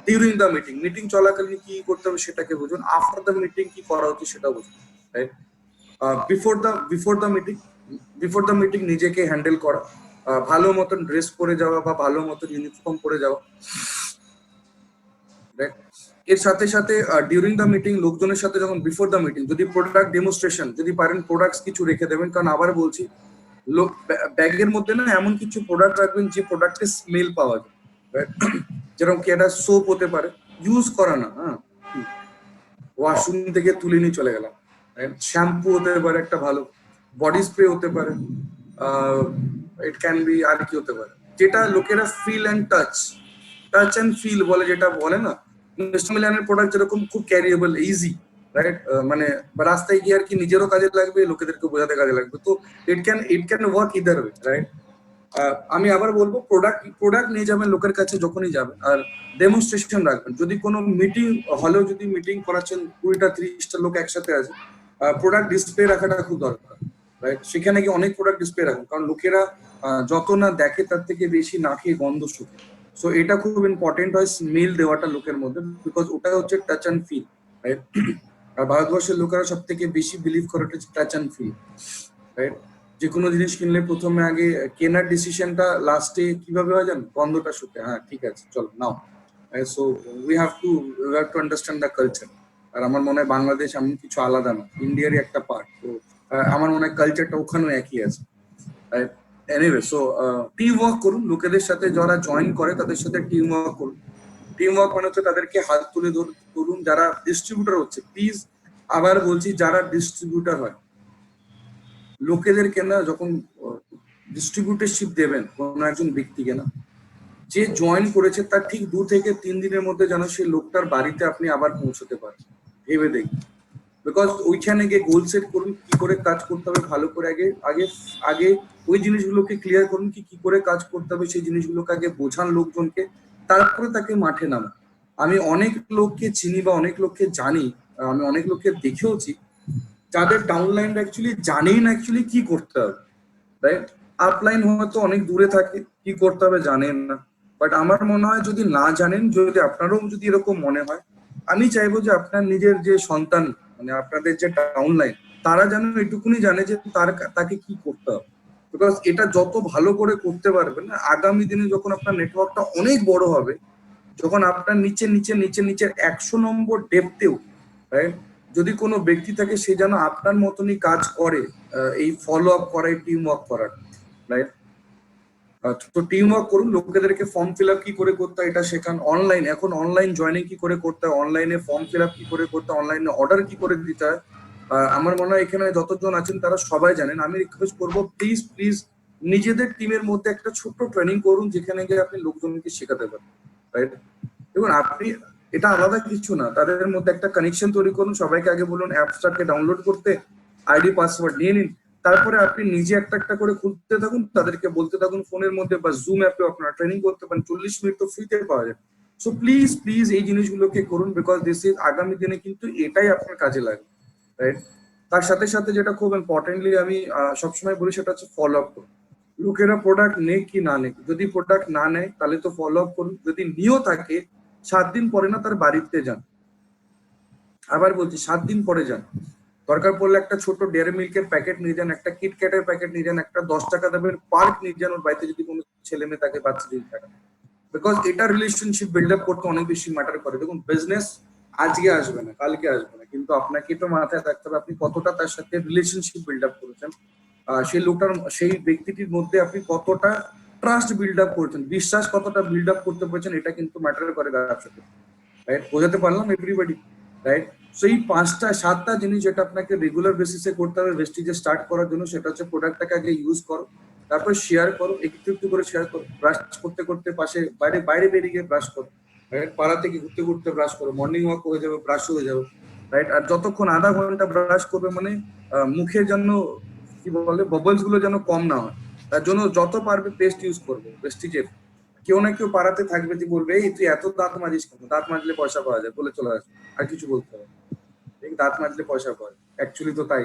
ডিউরিং দ্য মিটিং চলাকালীন কি করতে হবে সেটাকে বুঝুন, আফটার দ্য মিটিং কি করা হচ্ছে সেটা বুঝুন, রাইট? বিফোর দ্য মিটিং নিজেকে হ্যান্ডেল করা, ভালো মতন ড্রেস পরে যাওয়া বা ভালো মতন ইউনিফর্ম পরে যাওয়া, রাইট? এর সাথে সাথে ডিউরিং দ্য মিটিং লোকজনের সাথে যখন বিফোর দ্য মিটিং যদি প্রোডাক্ট ডেমনস্ট্রেশন যদি পারেন প্রোডাক্টস কিছু রেখে দেবেন, কারণ আবার বলছি ব্যাগের মধ্যে না এমন কিছু প্রোডাক্ট রাখবেন যে প্রোডাক্টের স্মেল পাওয়া যায়, রাইট? যেরকম কি একটা সোপ হতে পারে, ইউজ করা না, হ্যাঁ, ওয়াশরুম থেকে তুলে নিয়ে চলে গেলাম। শ্যাম্পু হতে পারে একটা ভালো, বডি স্প্রে হতে পারে, ইট ক্যান বি আর কি হতে পারে যেটা লোকেরা feel and touch and feel বলে, যেটা বলে না মিস্টার মিলানের প্রোডাক্ট যেরকম খুব ক্যারিয়েবল, ইজি, রাইট? মানে রাস্তায় গিয়ে আর কি নিজেরও কাজে লাগবে, লোকেদেরকে বোঝাতে কাজে লাগবে। তো it can work either way, right? আমি আবার বলবো প্রোডাক্ট নিয়ে যাবেন লোকের কাছে যখনই যাবেন, আর ডেমনস্ট্রেশন রাখবেন। যদি কোনো মিটিং হলেও যদি মিটিং করাচ্ছেন 20টা 30টা লোক একসাথে আছে, প্রোডাক্ট ডিসপ্লে রাখাটা খুব দরকার, রাইট? সেখানে গিয়ে অনেক প্রোডাক্ট ডিসপ্লে রাখুন, কারণ লোকেরা যত না দেখে তার থেকে বেশি না খেয়ে গন্ধ শুকে। সো এটা খুব ইম্পর্টেন্ট হয় স্মেল দেওয়াটা লোকের মধ্যে, বিকজ ওটা হচ্ছে টাচ অ্যান্ড ফিল, রাইট? আর ভারতবর্ষের লোকেরা সব থেকে বেশি বিলিভ করে টাচ অ্যান্ড ফিল, রাইট? যে কোনো জিনিস কিনলে প্রথমে আগে কেনার ডিসিশনটা লাস্টে কিভাবে হয় জান, গন্ধটা শুকে, হ্যাঁ ঠিক আছে চলো নাও। So we have to understand the culture. আর আমার মনে হয় বাংলাদেশ এমন কিছু আলাদা না, ইন্ডিয়ারই একটা পার্ট। তো আমার মনে হয় কালচারটা ওখানেও একই আছে। এনিওয়ে, সো টিম ওয়ার্ক করুন, লোকেদের সাথে যারা জয়েন করে তাদের সাথে টিম ওয়ার্ক করুন। টিম ওয়ার্ক মানে হচ্ছে তাদেরকে হাত তুলে ধরুন। যারা ডিস্ট্রিবিউটর হচ্ছে, প্লিজ আবার বলছি, যারা ডিস্ট্রিবিউটর হয় লোকেদেরকে না যখন ডিস্ট্রিবিউটরশিপ দেবেন কোনো একজন ব্যক্তিকে না, যে জয়েন করেছে তার ঠিক 2 থেকে 3 দিনের মধ্যে যেন সেই লোকটার বাড়িতে আপনি আবার পৌঁছতে পারেন, ভেবে দেখুন। বিকজ ওইখানে গিয়ে গোল সেট করুন কি করে কাজ করতে হবে ভালো করে, আগে আগে আগে ওই জিনিসগুলোকে ক্লিয়ার করুন কি করে কাজ করতে হবে, সেই জিনিসগুলোকে আগে বোঝান লোকজনকে, তারপরে তাকে মাঠে নামান। আমি অনেক লোককে চিনি বা অনেক লোককে জানি, আমি অনেক লোককে দেখেওছি যাদের ডাউনলাইন অ্যাকচুয়ালি জানেই না অ্যাকচুয়ালি কি করতে হবে, রাইট? আপলাইন হয়তো অনেক দূরে থাকে, কি করতে হবে জানেন না। বাট আমার মনে হয় যদি না জানেন, যদি আপনারও যদি এরকম মনে হয়, আমি চাইবো যে আপনার নিজের যে সন্তান মানে আপনাদের যে ডাউনলাইন, তারা যেন এটুকুনি জানে যে তাকে কি করতে হবে। বিকজ এটা যত ভালো করে করতে পারবেন না, আগামী দিনে যখন আপনার নেটওয়ার্কটা অনেক বড় হবে, যখন আপনার নিচে 100 নম্বর ডেপথেও, রাইট, যদি কোনো ব্যক্তি থাকে সে যেন আপনার মতনই কাজ করে, এই ফলো আপ করা, এই টিম ওয়ার্ক করার, রাইট? তো টিম ওয়ার্ক করুন, লোকেদেরকে ফর্ম ফিল আপ কি করে করতে হয় এটা শেখান। অনলাইন, এখন অনলাইন জয়েনিং কি করে করতে হয়, অনলাইনে ফর্ম ফিল আপ কি করে করতে হয়, অনলাইনে অর্ডার কি করে দিতে হয়, আমার মনে হয় এখানে যতজন আছেন তারা সবাই জানেন। আমি রিকোয়েস্ট করবো প্লিজ নিজেদের টিমের মধ্যে একটা ছোট্ট ট্রেনিং করুন, যেখানে গিয়ে আপনি লোকজনকে শেখাতে পারেন, রাইট? দেখুন আপনি এটা আলাদা কিছু না, তাদের মধ্যে একটা কানেকশন তৈরি করুন। সবাইকে আগে বলুন অ্যাপসটাকে ডাউনলোড করতে, আইডি পাসওয়ার্ড নিয়ে নিন, তারপরে আপনি নিজে একটা করে খুলতে থাকুন, তাদেরকে বলতে থাকুন ফোনের মধ্যে বা জুম অ্যাপে আপনারা ট্রেনিং করতে পারেন, 40 মিনিট তো ফ্রিতে পাওয়া যায়। সো প্লিজ এই জিনিসগুলোকে করুন, বিকজ দিস ইজ আগামী দিনে কিন্তু এটাই আপনার কাজে লাগবে, রাইট? তার সাথে সাথে যেটা খুব ইম্পর্টেন্টলি আমি সবসময় বলি সেটা হচ্ছে ফলো আপ করুন। লোকেরা প্রোডাক্ট নেই কি না নেই, যদি প্রোডাক্ট না নেয় তাহলে তো ফলো আপ করুন, যদি নিয়েও থাকে 7 দিন পরে না তার বাড়িতে যান। আবার বলছি 7 দিন পরে যান। দরকার পড়লে একটা ছোট ডেয়ারি মিল্কের প্যাকেট নিয়ে যান, একটা কিটক্যাটের প্যাকেট নিয়ে যান, একটা 10 টাকা দামের পার্ক নিয়ে যান ওর বাড়িতে, যদি কোনো ছেলে মেয়ে থাকে, বাচ্চা যদি থাকে। বিকজ এটা রিলেশনশিপ বিল্ড আপ করতে অনেক বেশি ম্যাটার করে। দেখুন বিজনেস আজকে আসবে না, কালকে আসবে না, কিন্তু আপনাকে তো মাথায় রাখতে হবে আপনি কতটা তার সাথে রিলেশনশিপ বিল্ড আপ করেছেন, সেই লোকটার, সেই ব্যক্তিটির মধ্যে আপনি কতটা ট্রাস্ট বিল্ড আপ করেছেন, বিশ্বাস কতটা বিল্ড আপ করতে পেরেছেন, এটা কিন্তু ম্যাটার করে ব্যবসাতে, রাইট? বোঝাতে পারলাম এভরিবডি, রাইট? সো এই 5টা-7টা জিনিস যেটা আপনাকে রেগুলার বেসিসে করতে হবে ভেস্টিজে স্টার্ট করার জন্য, সেটা হচ্ছে প্রোডাক্টটাকে আগে ইউজ করো, তারপর শেয়ার করো, একটু করে শেয়ার করো, ব্রাশ করতে পাশে বাইরে বেরিয়ে গিয়ে ব্রাশ করো, রাইট? পাড়া থেকে ঘুরতে ব্রাশ করো, মর্নিং ওয়াক হয়ে যাবে, ব্রাশ হয়ে যাবে, রাইট? আর যতক্ষণ আধা ঘন্টা ব্রাশ করবে মানে মুখে যেন কি বলে বাবলস গুলো যেন কম না হয়, তার জন্য যত পারবে পেস্ট ইউজ করবে, প্রেস্টিজের। কেউ না কেউ পাড়াতে থাকবে যে বলবে এই তুই এত দাঁত মাজিস কেন, দাঁত মাজলে পয়সা পাওয়া যায় বলে চলে আসবে, আর কিছু বলতে হবে, ঠিক দাঁত মাজলে পয়সা পায়, অ্যাকচুয়ালি তো তাই।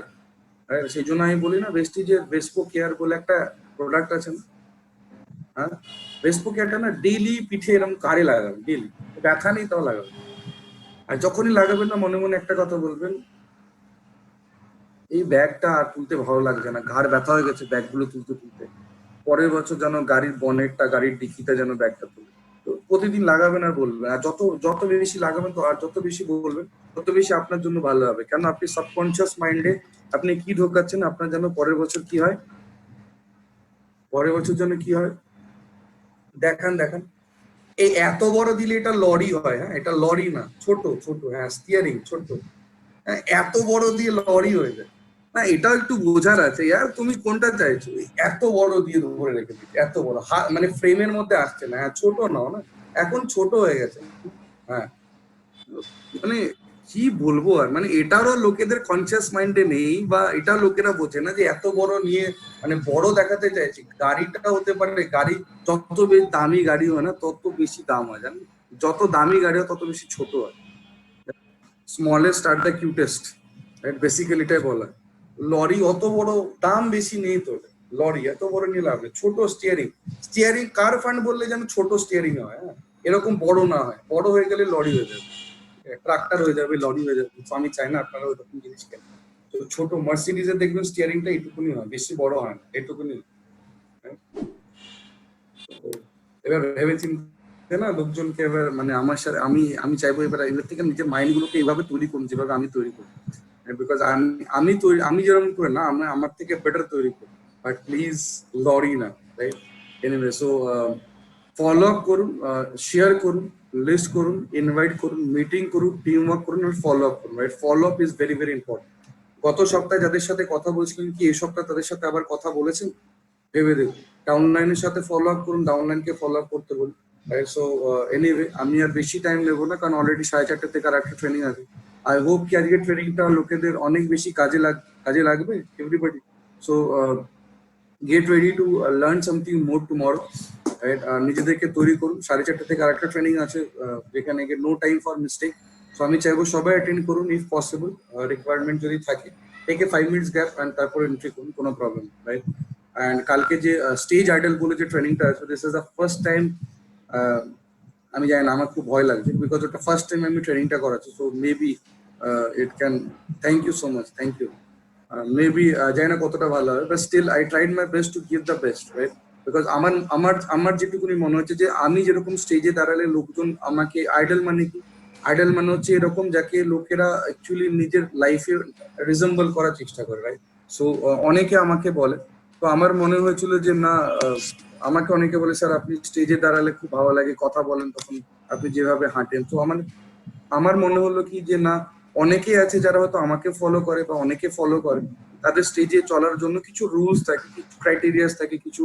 আর সেই জন্য আমি বলি না, ভেস্টিজের ভেস্পো কেয়ার বলে একটা প্রোডাক্ট আছে না, হ্যাঁ, ভেস্পো কেয়ারটা না ডেইলি পিঠে এরকম কারে লাগাবেন, ডেইলি, ব্যথা নেই তাও লাগাবেন। আর যখনই লাগাবেন না মনে মনে একটা কথা বলবেন, এই ব্যাগটা আর তুলতে ভালো লাগছে না, ঘাড় ব্যথা হয়ে গেছে ব্যাগগুলো তুলতে তুলতে, পরের বছর যেন গাড়ির বনেটটা, গাড়ির ডিকিটা যেন ব্যাগটা তুলে। তো প্রতিদিন লাগাবেন আর বলবেন, আর যত যত বেশি লাগাবেন তো আর যত বেশি বলবেন তত বেশি আপনার জন্য ভালো হবে। কেন আপনি সাবকনসিয়াস মাইন্ডে আপনি কি ঢোকাচ্ছেন, আপনার যেন পরের বছর কি হয়, পরের বছর যেন কি হয় দেখান দেখান। এই এত বড় দিলে এটা লরি হয়, হ্যাঁ এটা লরি না, ছোট ছোট, হ্যাঁ স্টিয়ারিং ছোট, হ্যাঁ এত বড় দিয়ে লরি হয়ে যায় না, এটাও একটু বোঝার আছে ইয়ার, তুমি কোনটা চাইছো, এত বড় দিয়ে ধরে রেখে দিচ্ছি, এত বড় মানে ফ্রেমের মধ্যে আসছে না, হ্যাঁ ছোট নাও না, এখন ছোট হয়ে গেছে, হ্যাঁ মানে কি বলবো আর, মানে এটারও লোকেদের কনসিয়াস মাইন্ডে নেই, বা এটা লোকেরা বোঝে না যে এত বড় নিয়ে মানে বড় দেখাতে চাইছি। গাড়িটা হতে পারে, গাড়ি যত বেশি দামি গাড়ি হয় না তত বেশি দাম হয়, জানেন, যত দামি গাড়ি হয় তত বেশি ছোট হয়। Smallest are the cutest, basically এটাই বলা। লরি অত বড় দাম বেশি নেই তো, লরি এত বড় নিয়ে লাভ নেই, ছোট স্টিয়ারিং, স্টিয়ারিং কার ফান্ড বললে যেন ছোট স্টিয়ারিং হয়, হ্যাঁ এরকম বড় না হয়, বড় হয়ে গেলে লরি হয়ে যাবে, ট্রাক্টর হয়ে যাবে, লরি হয়ে যাবে। তো আমি চাই না আপনারা ওইরকম জিনিস কেন। তো ছোট মার্সিডিজের দেখবেন স্টিয়ারিংটা এইটুকুনি হয়, বেশি বড় হয় না, এইটুকুনি। এবার ভেবে চিন্তে না লোকজনকে এবার মানে আমার সাথে আমি চাইবো এবার থেকে নিজের মাইন্ড গুলোকে এইভাবে তৈরি করুন যেভাবে আমি তৈরি করি, বিকজ আমি যেরকম করে না, আমি আমার থেকে বেটার তৈরি করি, বাট প্লিজ লরি না, right? Anyway, so follow up করুন, শেয়ার করুন, লিস্ট করুন, ইনভাইট করুন, মিটিং করুন, টিম ওয়ার্ক করুন, আর ফলো আপ করুন, right? Follow up is very very important. গত সপ্তাহে যাদের সাথে কথা বলছিলেন কি এই সপ্তাহে তাদের সাথে আবার কথা বলেছেন ভেবে দেখুন। ডাউনলাইনের সাথে ফলো আপ করুন, ডাউনলাইনকে ফলো আপ করতে বলুন, রাইট? সো এনিওয়ে আমি আর বেশি টাইম নেবো না, কারণ অলরেডি 4:30 থেকে আর একটা ট্রেনিং আছে। আই হোপ কি আজকের ট্রেনিংটা লোকেদের অনেক বেশি কাজে লাগবে, everybody. So get ready to learn something more tomorrow, right? নিজেদেরকে তৈরি করুন, 4:30 থেকে আর একটা ট্রেনিং আছে যেখানে no time for mistake. So আমি চাইবো সবাই অ্যাটেন্ড করুন, ইফ পসিবল, রিকোয়ারমেন্ট যদি থাকে টেকে 5 মিনিটস গ্যাপ অ্যান্ড তারপর এন্ট্রি করুন, কোনো প্রবলেম, রাইট? অ্যান্ড কালকে যে স্টেজ আইডল বলে যে ট্রেনিংটা আছে, this is the first time, আমি জানি না, আমার খুব ভয় লাগছে বিকজ ওটা ফার্স্ট টাইম আমি ট্রেনিংটা করাচ্ছি। So maybe it can, thank you so much, thank you. Maybe জানি না কতটা ভালো হবে, but still I tried my best to give the best, right? Because আমার যেটুকুনি মনে হচ্ছে যে আমি যেরকম স্টেজে দাঁড়ালে লোকজন আমাকে আইডল মানে কি, আইডল মানে হচ্ছে এরকম যাকে লোকেরা অ্যাকচুয়ালি নিজের লাইফে রিজেম্বল করার চেষ্টা করে, রাইট? সো অনেকে আমাকে বলে, তো আমার মনে হয়েছিল যে না, আমাকে অনেকে বলে স্যার আপনি স্টেজে দাঁড়ালে খুব ভালো লাগে, কথা বলেন তখন আপনি যেভাবে হাঁটেন। তো আমার মনে হলো কি যে না, অনেকেই আছে যারা হয়তো আমাকে ফলো করে বা অনেকে ফলো করে, তাদের স্টেজে চলার জন্য কিছু রুলস থাকে, কিছু ক্রাইটেরিয়াস থাকে, কিছু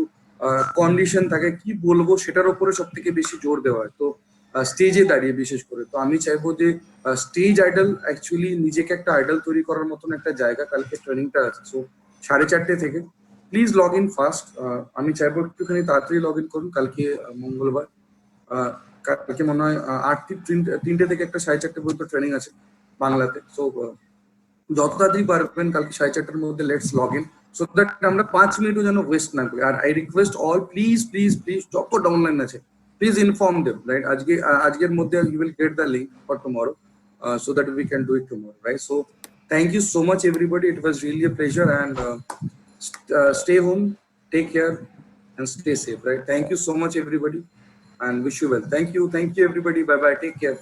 কন্ডিশন থাকে, কি বলবো সেটার উপরে সব থেকে বেশি জোর দেওয়া হয়, তো স্টেজে দাঁড়িয়ে বিশেষ করে। তো আমি চাইবো যে স্টেজ আইডল অ্যাকচুয়ালি নিজেকে একটা আইডল তৈরি করার মতন একটা জায়গা, কালকে ট্রেনিংটা আছে। সো 4:30 থেকে প্লিজ লগ ইন ফাস্ট, আমি চাইবো একটুখানি তাড়াতাড়ি লগ ইন করুন। কালকে মঙ্গলবার, কালকে মনে হয় 3টে থেকে একটা 4:30 পর্যন্ত ট্রেনিং আছে বাংলাতে। সো যত তাড়াতাড়ি পারবেন কালকে 4:30টার মধ্যে let's log in, so that আমরা 5 মিনিটও যেন ওয়েস্ট না করি। আর I request all, please please please যত ডাউনলাইন আছে প্লিজ ইনফর্ম দেম, রাইট? আজকের মধ্যে you will get the link for tomorrow, so that we can do it tomorrow, right? So thank you so much everybody, it was really a pleasure, and stay home, take care and stay safe, right? Thank you so much everybody and wish you well. Thank you everybody, bye bye, take care.